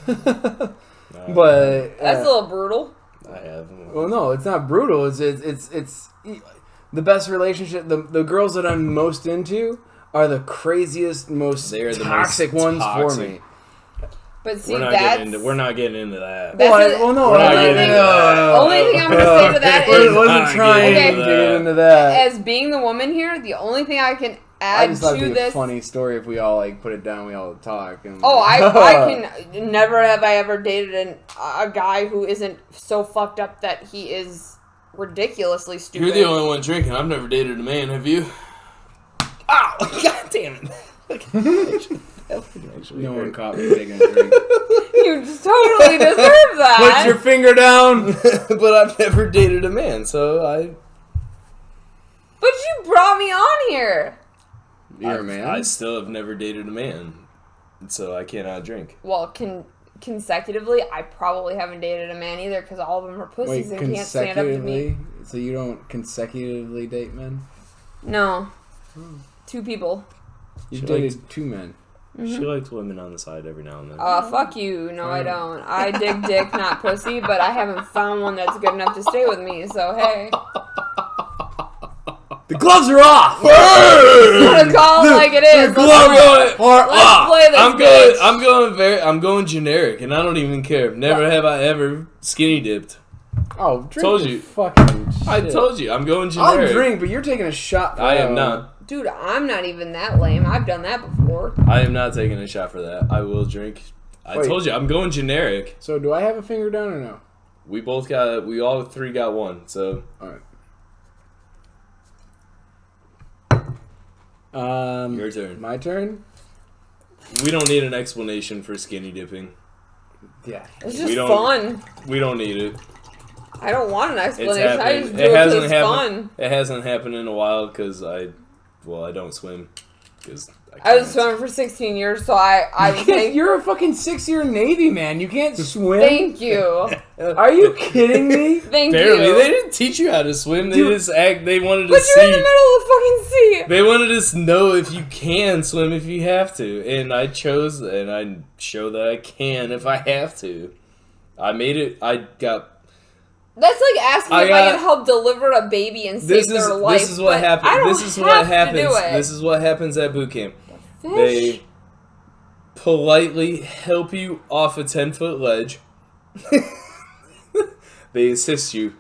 [SPEAKER 3] But
[SPEAKER 1] that's a little brutal.
[SPEAKER 2] I have.
[SPEAKER 3] Well, no, it's not brutal. It's the best relationship. The girls that I'm most into are the craziest, most toxic ones for me.
[SPEAKER 1] But see,
[SPEAKER 2] we're not getting into that.
[SPEAKER 3] No.
[SPEAKER 1] Only thing I'm gonna say to that is,
[SPEAKER 3] I wasn't trying to get into that.
[SPEAKER 1] As being the woman here, the only thing I can
[SPEAKER 3] I
[SPEAKER 1] add
[SPEAKER 3] just thought
[SPEAKER 1] to
[SPEAKER 3] it'd be a
[SPEAKER 1] this.
[SPEAKER 3] funny story if we all like put it down. We all talk. And,
[SPEAKER 1] I can never have I ever dated a guy who isn't so fucked up that he is ridiculously stupid.
[SPEAKER 2] You're the only one drinking. I've never dated a man. Have you? Oh, god damn it!
[SPEAKER 3] No one caught me taking a drink.
[SPEAKER 1] You totally deserve that.
[SPEAKER 3] Put your finger down.
[SPEAKER 2] But I've never dated a man, so I.
[SPEAKER 1] But you brought me on here.
[SPEAKER 3] You're a man.
[SPEAKER 2] I still have never dated a man, so I cannot drink.
[SPEAKER 1] Well, consecutively, I probably haven't dated a man either because all of them are pussies and can't stand up to me.
[SPEAKER 3] So you don't consecutively date men?
[SPEAKER 1] No. 2 people.
[SPEAKER 3] You dated 2 men.
[SPEAKER 1] Mm-hmm.
[SPEAKER 2] She likes women on the side every now and then.
[SPEAKER 1] Fuck you. No, I don't. I dig dick, not pussy, but I haven't found one that's good enough to stay with me, so hey.
[SPEAKER 3] The gloves are off!
[SPEAKER 1] I'm gonna call it like it is. Let's play this bitch.
[SPEAKER 2] I'm going generic, and I don't even care. Never have I ever skinny dipped.
[SPEAKER 3] Oh, drink
[SPEAKER 2] told
[SPEAKER 3] your
[SPEAKER 2] you.
[SPEAKER 3] Fucking shit.
[SPEAKER 2] I told you, I'm going generic.
[SPEAKER 3] I'll drink, but you're taking a shot.
[SPEAKER 2] I am not.
[SPEAKER 1] Dude, I'm not even that lame. I've done that before.
[SPEAKER 2] I am not taking a shot for that. I will drink. I told you, I'm going generic.
[SPEAKER 3] So do I have a finger down or no?
[SPEAKER 2] We all 3 got 1, so.
[SPEAKER 3] Alright.
[SPEAKER 2] Your turn.
[SPEAKER 3] My turn?
[SPEAKER 2] We don't need an explanation for skinny dipping.
[SPEAKER 3] Yeah.
[SPEAKER 1] It's just fun.
[SPEAKER 2] We don't need it.
[SPEAKER 1] I don't want an explanation.
[SPEAKER 2] It's
[SPEAKER 1] I just do
[SPEAKER 2] it
[SPEAKER 1] it because
[SPEAKER 2] hasn't
[SPEAKER 1] it's
[SPEAKER 2] happened.
[SPEAKER 1] fun.
[SPEAKER 2] It hasn't happened in a while because I don't swim.
[SPEAKER 1] I was swimming for 16 years, so I was thinking...
[SPEAKER 3] You're a fucking 6-year Navy man. You can't swim.
[SPEAKER 1] Thank you.
[SPEAKER 3] Are you kidding me?
[SPEAKER 1] Thank
[SPEAKER 2] Barely.
[SPEAKER 1] you.
[SPEAKER 2] They didn't teach you how to swim. They just they wanted to
[SPEAKER 1] But
[SPEAKER 2] see.
[SPEAKER 1] you're in the middle of the fucking sea.
[SPEAKER 2] They wanted us to know if you can swim if you have to. And I chose, and I show that I can if I have to. I made it. I got...
[SPEAKER 1] That's like asking if I can help deliver a baby and save their life.
[SPEAKER 2] This is what happens.
[SPEAKER 1] I don't
[SPEAKER 2] This is what happens.
[SPEAKER 1] To do it.
[SPEAKER 2] This is what happens at boot camp.
[SPEAKER 1] Fish?
[SPEAKER 2] They politely help you off a 10-foot ledge. They assist you,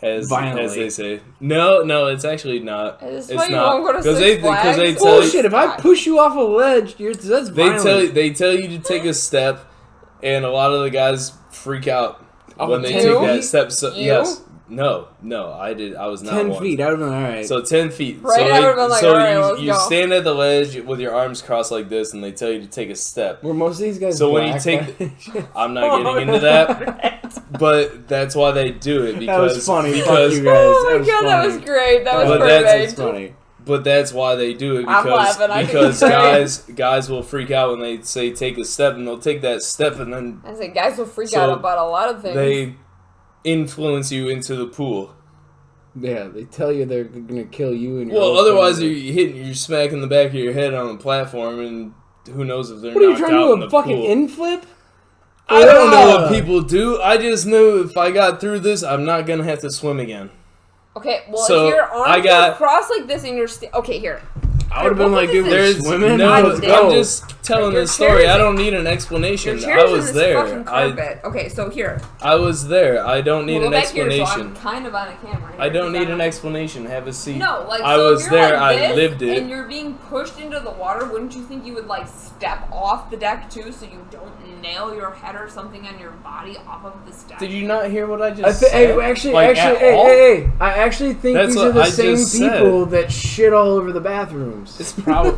[SPEAKER 2] as they say. No, it's actually not.
[SPEAKER 1] It's
[SPEAKER 2] not.
[SPEAKER 1] Won't go to
[SPEAKER 2] because
[SPEAKER 1] Six Flags.
[SPEAKER 2] they tell
[SPEAKER 3] Bullshit! If I push you off a ledge, that's violent.
[SPEAKER 2] they tell you to take a step, and a lot of the guys freak out when they take that step. So, yes. No, I did. I was not
[SPEAKER 3] 10
[SPEAKER 2] one.
[SPEAKER 3] feet. I would have been alright.
[SPEAKER 2] So 10 feet.
[SPEAKER 1] Right, I would have been like, alright, let's
[SPEAKER 2] you
[SPEAKER 1] go.
[SPEAKER 2] stand at the ledge with your arms crossed like this, and they tell you to take a step.
[SPEAKER 3] Were most of these guys
[SPEAKER 2] So
[SPEAKER 3] black?
[SPEAKER 2] when you take, I'm not getting into that, but that's why they do it. Because,
[SPEAKER 3] that was funny.
[SPEAKER 2] Because,
[SPEAKER 3] Fuck you guys.
[SPEAKER 1] Oh my god, that was great. That was perfect.
[SPEAKER 3] That's funny.
[SPEAKER 2] But that's why they do it,
[SPEAKER 1] I'm laughing,
[SPEAKER 2] because guys will freak out when they say take a step, and they'll take that step, and then
[SPEAKER 1] I said guys will freak out about a lot of things.
[SPEAKER 2] They influence you into the pool.
[SPEAKER 3] Yeah, they tell you they're gonna kill you and your
[SPEAKER 2] well,
[SPEAKER 3] whole
[SPEAKER 2] otherwise
[SPEAKER 3] family.
[SPEAKER 2] you're smacking the back of your head on the platform, and who knows if they're
[SPEAKER 3] What are you
[SPEAKER 2] knocked
[SPEAKER 3] trying
[SPEAKER 2] out
[SPEAKER 3] to
[SPEAKER 2] in
[SPEAKER 3] do? A
[SPEAKER 2] the
[SPEAKER 3] fucking
[SPEAKER 2] pool.
[SPEAKER 3] inflip?
[SPEAKER 2] I don't know what people do. I just know if I got through this, I'm not gonna have to swim again.
[SPEAKER 1] Okay, well,
[SPEAKER 2] So,
[SPEAKER 1] if your arms are crossed like this and you're... okay, here.
[SPEAKER 3] I would have been like, dude,
[SPEAKER 2] There's
[SPEAKER 3] swimming?
[SPEAKER 2] no.
[SPEAKER 3] Let's go.
[SPEAKER 2] I'm just telling this story. I don't need an explanation. I was there.
[SPEAKER 1] Okay, so here.
[SPEAKER 2] I was there. I don't need
[SPEAKER 1] We'll
[SPEAKER 2] an
[SPEAKER 1] go back here, so
[SPEAKER 2] explanation.
[SPEAKER 1] I'm kind of on a camera here,
[SPEAKER 2] I don't need an explanation. Have a seat.
[SPEAKER 1] No, like,
[SPEAKER 2] I
[SPEAKER 1] so
[SPEAKER 2] was
[SPEAKER 1] if you're
[SPEAKER 2] there.
[SPEAKER 1] like this
[SPEAKER 2] I lived it.
[SPEAKER 1] and you're being pushed into the water, wouldn't you think you would, like, step off the deck, too, so you don't nail your head or something on your body off of the step?
[SPEAKER 2] Did you not hear what I just said?
[SPEAKER 3] Hey, hey, I actually think these are the same people that shit all over the bathrooms.
[SPEAKER 2] It's probably...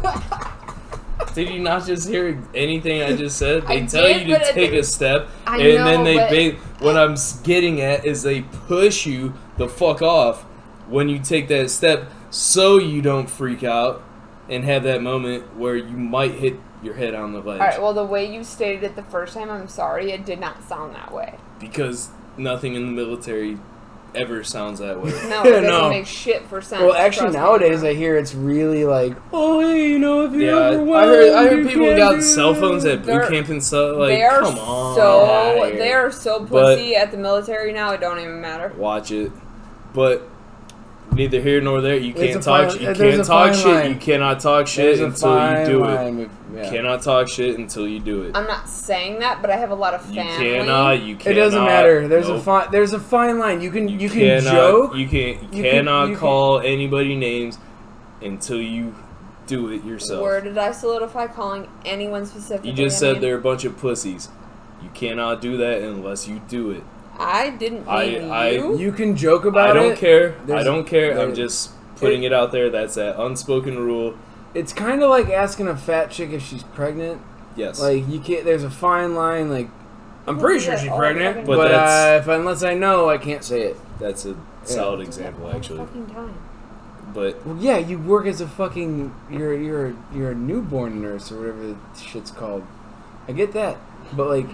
[SPEAKER 2] Did you not just hear anything I just said? They tell you to take a step, and then what I'm getting at is they push you the fuck off when you take that step, so you don't freak out and have that moment where you might hit your head on the ledge.
[SPEAKER 1] Alright, well, the way you stated it the first time, I'm sorry, it did not sound that way.
[SPEAKER 2] Because nothing in the military ever sounds that way.
[SPEAKER 1] No, it doesn't make shit for sense.
[SPEAKER 3] Well, actually, nowadays I hear it's really like, oh, hey, you know, if you ever want,
[SPEAKER 2] I heard people got cell phones at boot camp and stuff. Like, come on.
[SPEAKER 1] They are so pussy at the military now, it don't even matter.
[SPEAKER 2] Watch it. But neither here nor there. You can't talk shit. You cannot talk shit until you do it. You cannot talk shit until you do it.
[SPEAKER 1] I'm not saying that, but I have a lot of family.
[SPEAKER 2] You cannot.
[SPEAKER 3] It doesn't matter. There's a fine line. You can joke.
[SPEAKER 2] You cannot call anybody names until you do it yourself.
[SPEAKER 1] Where did I solidify calling anyone specifically?
[SPEAKER 2] You just said they're a bunch of pussies. You cannot do that unless you do it.
[SPEAKER 1] I didn't mean you.
[SPEAKER 3] You can joke about it.
[SPEAKER 2] I don't care. I'm just putting it out there. That's that unspoken rule.
[SPEAKER 3] It's kind of like asking a fat chick if she's pregnant.
[SPEAKER 2] Yes.
[SPEAKER 3] Like, you can't. There's a fine line. Like, I'm pretty sure she's pregnant, but unless I know, I can't say it.
[SPEAKER 2] That's a solid example, actually. But
[SPEAKER 3] well, yeah, you work as a fucking you're a newborn nurse or whatever the shit's called. I get that, but like,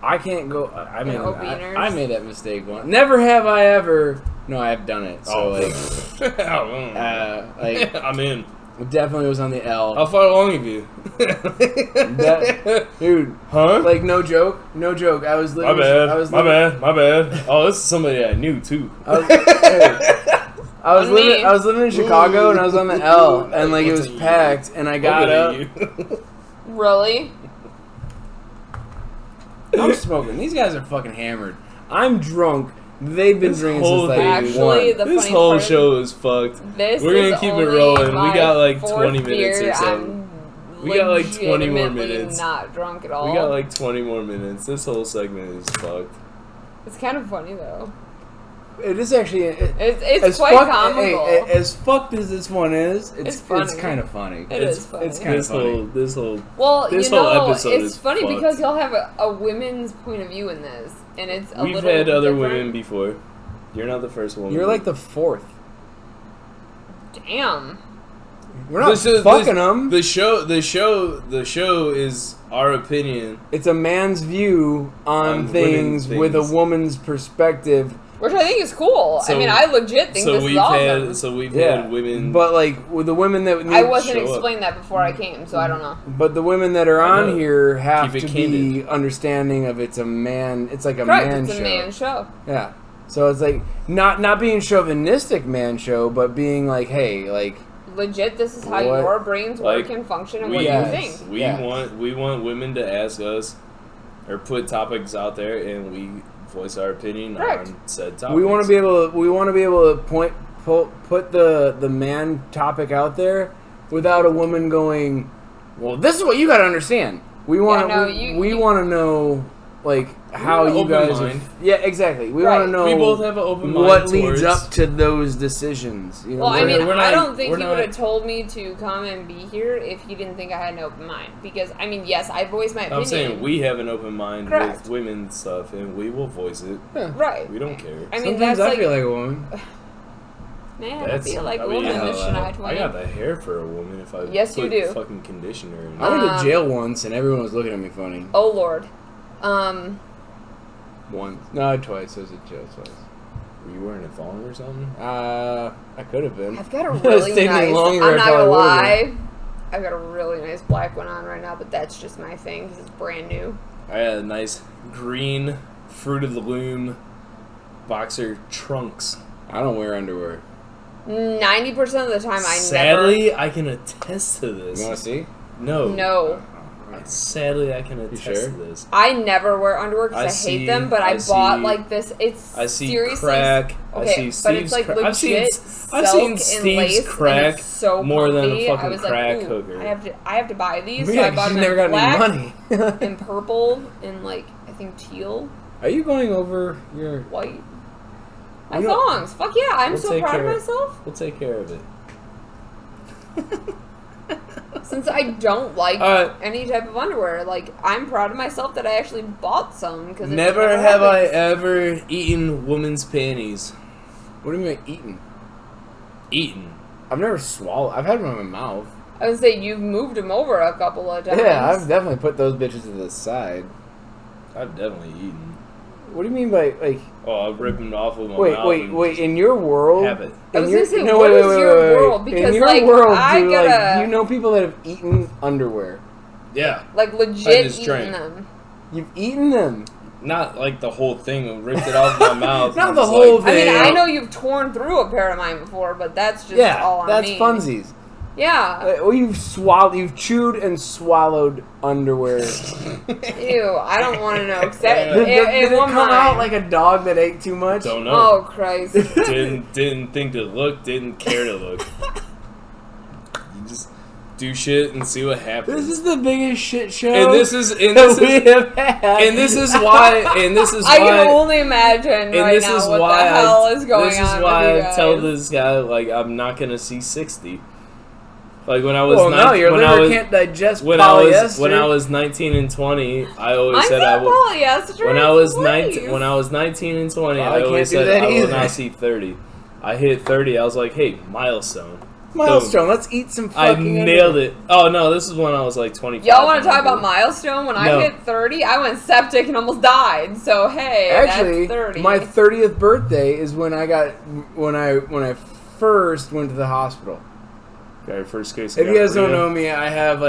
[SPEAKER 3] I can't go. I made that mistake once. Never have I ever. No, I have done it. So like,
[SPEAKER 2] I'm in.
[SPEAKER 3] It definitely was on the L.
[SPEAKER 2] How far along have you?
[SPEAKER 3] Dude.
[SPEAKER 2] Huh?
[SPEAKER 3] Like, no joke. I was living...
[SPEAKER 2] My bad. Oh, this is somebody I knew, too.
[SPEAKER 3] I was living in Chicago, and I was on the L, and, like, it was packed, and I got up.
[SPEAKER 1] Really?
[SPEAKER 3] I'm smoking. These guys are fucking hammered. I'm drunk. They've been drinking since like one.
[SPEAKER 2] This whole show is fucked. We're gonna keep it rolling. We got like 20 minutes or so. We got like 20 more minutes.
[SPEAKER 1] Not drunk at all.
[SPEAKER 2] We got like 20 more minutes. This whole segment is fucked.
[SPEAKER 1] It's kind of funny though.
[SPEAKER 3] It is actually.
[SPEAKER 1] It's quite comical.
[SPEAKER 3] As fucked as this one is, it's kind of funny.
[SPEAKER 1] It's funny.
[SPEAKER 3] It's kind of funny.
[SPEAKER 2] This whole
[SPEAKER 1] episode
[SPEAKER 2] is
[SPEAKER 1] funny
[SPEAKER 2] fucked.
[SPEAKER 1] because y'all have a women's point of view in this, and it's a
[SPEAKER 2] We've
[SPEAKER 1] little
[SPEAKER 2] had other
[SPEAKER 1] different.
[SPEAKER 2] women before. You're not the first woman.
[SPEAKER 3] You're like the fourth.
[SPEAKER 1] Damn.
[SPEAKER 3] We're not fucking them.
[SPEAKER 2] The show is our opinion.
[SPEAKER 3] It's a man's view on things with a woman's perspective.
[SPEAKER 1] Which I think is cool. I mean, I legit think this is awesome.
[SPEAKER 2] We've had women...
[SPEAKER 3] But, like, with the women that...
[SPEAKER 1] I wasn't explained that before I came, so I don't know.
[SPEAKER 3] But the women that are on here have to be understanding of it's a man... It's like a man show.
[SPEAKER 1] It's a man show.
[SPEAKER 3] Yeah. So it's like, not being chauvinistic man show, but being like, hey, like...
[SPEAKER 1] Legit, this is how your brains work and function and what you think.
[SPEAKER 2] We want women to ask us or put topics out there, and we voice our opinion on said topics.
[SPEAKER 3] We want to be able to put the man topic out there without a woman going, well, this is what you got to understand. We want we want to know like how you guys exactly. We want to know
[SPEAKER 2] we both have an open mind
[SPEAKER 3] what leads up to those decisions. You know,
[SPEAKER 1] well, I mean, I don't think he would have told me to come and be here if he didn't think I had an open mind. Because, I mean, yes, I voice my opinion.
[SPEAKER 2] I'm saying we have an open mind with women's stuff, and we will voice it.
[SPEAKER 3] Yeah.
[SPEAKER 1] Right.
[SPEAKER 2] We don't care.
[SPEAKER 1] I mean,
[SPEAKER 3] sometimes I feel like a woman.
[SPEAKER 1] Man, I feel like a woman this Shania Twain.
[SPEAKER 2] I got the hair for a woman if I
[SPEAKER 1] put
[SPEAKER 2] you do. Fucking conditioner in it.
[SPEAKER 3] I went to jail once, and everyone was looking at me funny.
[SPEAKER 1] Oh, Lord.
[SPEAKER 3] Once. No, twice. I was at jail twice.
[SPEAKER 2] Were you wearing a thong or something?
[SPEAKER 3] I could have been.
[SPEAKER 1] I've got a really nice... I'm not gonna lie. I've got a really nice black one on right now, but that's just my thing because it's brand new.
[SPEAKER 2] I had a nice green Fruit of the Loom boxer trunks.
[SPEAKER 3] I don't wear underwear.
[SPEAKER 1] 90% of the time,
[SPEAKER 2] Sadly, I can attest to this.
[SPEAKER 3] You want to see?
[SPEAKER 2] No.
[SPEAKER 1] No.
[SPEAKER 2] Sadly, I can attest to this.
[SPEAKER 1] I never wear underwear because I hate them, but I bought like this. It's
[SPEAKER 2] I see
[SPEAKER 1] seriously
[SPEAKER 2] crack.
[SPEAKER 1] Okay,
[SPEAKER 2] I see Steve's
[SPEAKER 1] but it's like
[SPEAKER 2] crack.
[SPEAKER 1] legit
[SPEAKER 2] I've seen Steve's crack
[SPEAKER 1] so
[SPEAKER 2] more than a fucking
[SPEAKER 1] I was
[SPEAKER 2] crack
[SPEAKER 1] like,
[SPEAKER 2] hooker.
[SPEAKER 1] I have to buy these.
[SPEAKER 3] Yeah,
[SPEAKER 1] so I bought them
[SPEAKER 3] never
[SPEAKER 1] in
[SPEAKER 3] got
[SPEAKER 1] black,
[SPEAKER 3] any money.
[SPEAKER 1] and purple, and like I think teal.
[SPEAKER 3] Are you going over your
[SPEAKER 1] white? My thongs. Fuck yeah! I'm so proud of myself.
[SPEAKER 2] We'll take care of it.
[SPEAKER 1] Since I don't like any type of underwear, like I'm proud of myself that I actually bought some. Because
[SPEAKER 2] never have I ever eaten women's panties.
[SPEAKER 3] What do you mean eaten?
[SPEAKER 2] Eaten.
[SPEAKER 3] I've never swallowed. I've had them in my mouth.
[SPEAKER 1] I would say you've moved them over a couple of times.
[SPEAKER 3] Yeah, I've definitely put those bitches to the side.
[SPEAKER 2] I've definitely eaten.
[SPEAKER 3] What do you mean by like?
[SPEAKER 2] Oh, I've ripped them off with my mouth.
[SPEAKER 3] Wait! In your world,
[SPEAKER 2] have it.
[SPEAKER 1] I was gonna say, what is your world? Because
[SPEAKER 3] in your
[SPEAKER 1] like,
[SPEAKER 3] world,
[SPEAKER 1] do
[SPEAKER 3] you know people that have eaten underwear?
[SPEAKER 2] Yeah,
[SPEAKER 1] like legit eaten them.
[SPEAKER 3] You've eaten them.
[SPEAKER 2] Not like the whole thing. Ripped it off my mouth.
[SPEAKER 3] Not the whole thing.
[SPEAKER 1] I mean, I know you've torn through a pair of mine before, but that's just all I mean.
[SPEAKER 3] That's funsies.
[SPEAKER 1] Yeah.
[SPEAKER 3] Well, you've chewed and swallowed underwear.
[SPEAKER 1] Ew, I don't want to know. Except
[SPEAKER 3] did it come out like a dog that ate too much?
[SPEAKER 2] Don't know.
[SPEAKER 1] Oh Christ!
[SPEAKER 2] didn't think to look. Didn't care to look. You just do shit and see what happens.
[SPEAKER 3] This is the biggest shit show.
[SPEAKER 2] And this is why. And this is why.
[SPEAKER 1] I can only imagine right now what the hell is going on.
[SPEAKER 2] This is why I tell this guy like I'm not gonna see 60. Like when I was
[SPEAKER 3] your liver can't digest polyester.
[SPEAKER 2] When I was 19 and 20, I always said I would.
[SPEAKER 1] Polyester.
[SPEAKER 2] When I was 19 and 20, I always said I will not see 30. I hit 30. I was like, hey, milestone.
[SPEAKER 3] Milestone. Let's eat some fucking.
[SPEAKER 2] I nailed it. Oh no, this is when I was like 25.
[SPEAKER 1] Y'all want to talk about milestone? When I hit 30, I went septic and almost died. So hey,
[SPEAKER 3] actually,
[SPEAKER 1] that's 30.
[SPEAKER 3] My 30th birthday is when I first went to the hospital.
[SPEAKER 2] First case.
[SPEAKER 3] If you guys don't know me, I have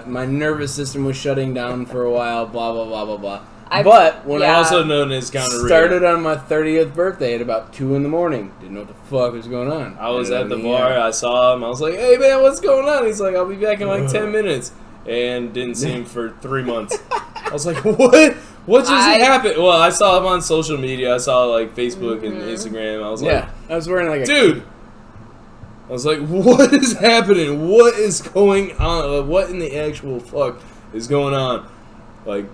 [SPEAKER 3] my nervous system was shutting down for a while. Blah blah blah blah blah. But when I
[SPEAKER 2] also known as gonorrhea,
[SPEAKER 3] started on my 30th birthday at about 2 a.m. Didn't know what the fuck was going on.
[SPEAKER 2] I was at the bar. I saw him. I was like, "Hey man, what's going on?" He's like, "I'll be back in like 10 minutes," and didn't see him for 3 months. I was like, "What? What just happened?" Well, I saw him on social media. I saw like Facebook and Instagram. I was like,
[SPEAKER 3] I was wearing like
[SPEAKER 2] dude. I was like, what is happening? What is going on? What in the actual fuck is going on? Like,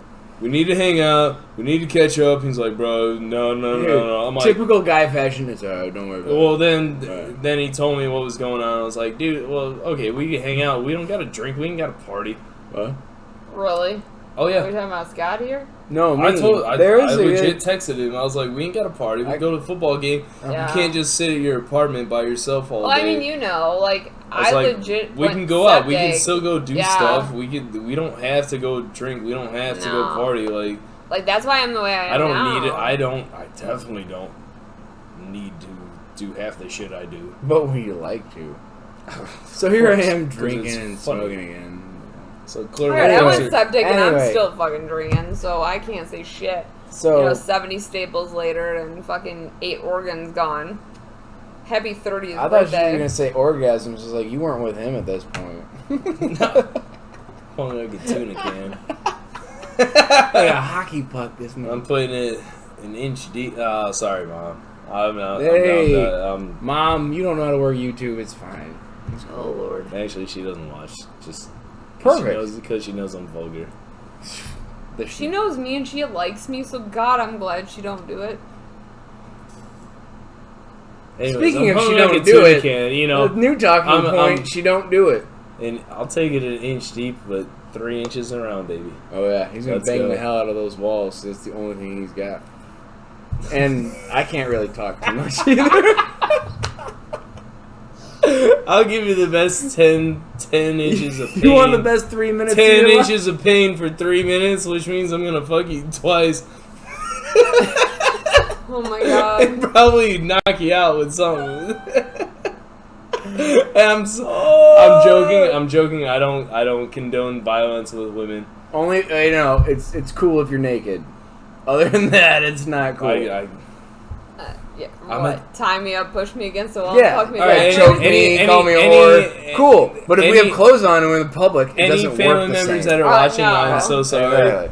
[SPEAKER 2] we need to hang out. We need to catch up. He's like, bro, no. I'm like,
[SPEAKER 3] typical guy fashion. It's alright, don't worry about it.
[SPEAKER 2] Well, then he told me what was going on. I was like, dude, well, okay, we can hang out. We don't got to drink. We ain't got to party.
[SPEAKER 3] What?
[SPEAKER 1] Really?
[SPEAKER 2] Oh yeah.
[SPEAKER 1] Are we talking about Scott here?
[SPEAKER 3] No, me.
[SPEAKER 2] I
[SPEAKER 3] There's
[SPEAKER 2] legit texted him. I was like, we ain't got a party. We go to a football game.
[SPEAKER 1] Yeah.
[SPEAKER 2] You can't just sit at your apartment by yourself all
[SPEAKER 1] Well,
[SPEAKER 2] day.
[SPEAKER 1] I mean, you know, like
[SPEAKER 2] I was like,
[SPEAKER 1] legit.
[SPEAKER 2] we
[SPEAKER 1] went
[SPEAKER 2] can go out. We can
[SPEAKER 1] septic.
[SPEAKER 2] still go do
[SPEAKER 1] Yeah.
[SPEAKER 2] stuff. We don't have to go drink. We don't have to go
[SPEAKER 1] No.
[SPEAKER 2] party.
[SPEAKER 1] Like that's why I'm the way I am.
[SPEAKER 2] I don't
[SPEAKER 1] now.
[SPEAKER 2] need it. I definitely don't need to do half the shit I do.
[SPEAKER 3] But we like to. So here I am
[SPEAKER 2] 'cause
[SPEAKER 3] drinking
[SPEAKER 2] it's
[SPEAKER 3] and
[SPEAKER 2] funny.
[SPEAKER 3] smoking again.
[SPEAKER 2] So clearly,
[SPEAKER 1] Alright, I
[SPEAKER 3] Anyway.
[SPEAKER 1] went septic and I'm
[SPEAKER 3] Anyway.
[SPEAKER 1] still fucking drinking, so I can't say shit.
[SPEAKER 3] So
[SPEAKER 1] 70 staples later and fucking 8 organs gone. Happy 30th
[SPEAKER 3] I thought you were
[SPEAKER 1] birthday.
[SPEAKER 3] gonna say orgasms. Just like you weren't with him at this point.
[SPEAKER 2] only like a tuna can.
[SPEAKER 3] Like a hockey puck. This
[SPEAKER 2] I'm
[SPEAKER 3] man.
[SPEAKER 2] putting it an inch deep. Sorry, Mom. I'm not.
[SPEAKER 3] Hey.
[SPEAKER 2] I'm
[SPEAKER 3] Mom, you don't know how to work YouTube. It's fine. It's
[SPEAKER 1] Oh lord.
[SPEAKER 2] actually, she doesn't watch. Just
[SPEAKER 3] Perfect.
[SPEAKER 2] because she knows I'm vulgar.
[SPEAKER 1] She knows me and she likes me, so God, I'm glad she don't do it.
[SPEAKER 2] Anyways,
[SPEAKER 3] Speaking
[SPEAKER 2] I'm
[SPEAKER 3] of she
[SPEAKER 2] putting like
[SPEAKER 3] don't
[SPEAKER 2] a
[SPEAKER 3] do
[SPEAKER 2] tuna
[SPEAKER 3] it,
[SPEAKER 2] can,
[SPEAKER 3] The new talking point.
[SPEAKER 2] I'm-
[SPEAKER 3] She don't do it.
[SPEAKER 2] and I'll take it an inch deep, but 3 inches around, baby.
[SPEAKER 3] Oh yeah, he's gonna
[SPEAKER 2] Let's
[SPEAKER 3] bang
[SPEAKER 2] go.
[SPEAKER 3] the hell out of those walls. That's the only thing he's got. And I can't really talk too much either.
[SPEAKER 2] I'll give you the best 10 inches of pain.
[SPEAKER 3] You want the best 3 minutes?
[SPEAKER 2] 10
[SPEAKER 3] of your life?
[SPEAKER 2] inches of pain for 3 minutes, which means I'm gonna fuck you twice.
[SPEAKER 1] Oh my
[SPEAKER 2] And
[SPEAKER 1] God.
[SPEAKER 2] probably knock you out with something. I'm joking. I'm joking. I don't condone violence with women.
[SPEAKER 3] Only it's cool if you're naked. Other than that, it's not cool.
[SPEAKER 2] I
[SPEAKER 1] Yeah,
[SPEAKER 2] I'm
[SPEAKER 1] what? Tie me up, push me against the wall,
[SPEAKER 3] Yeah,
[SPEAKER 1] fuck me
[SPEAKER 2] all right,
[SPEAKER 1] back.
[SPEAKER 3] choke
[SPEAKER 2] any-
[SPEAKER 3] me, call me a
[SPEAKER 2] any-
[SPEAKER 3] whore. Cool, but if we
[SPEAKER 2] any-
[SPEAKER 3] have clothes on and we're in the public, it
[SPEAKER 2] any
[SPEAKER 3] doesn't
[SPEAKER 2] family
[SPEAKER 3] work the
[SPEAKER 2] members
[SPEAKER 3] same.
[SPEAKER 2] that are watching,
[SPEAKER 1] no.
[SPEAKER 2] I'm so sorry.
[SPEAKER 3] Exactly.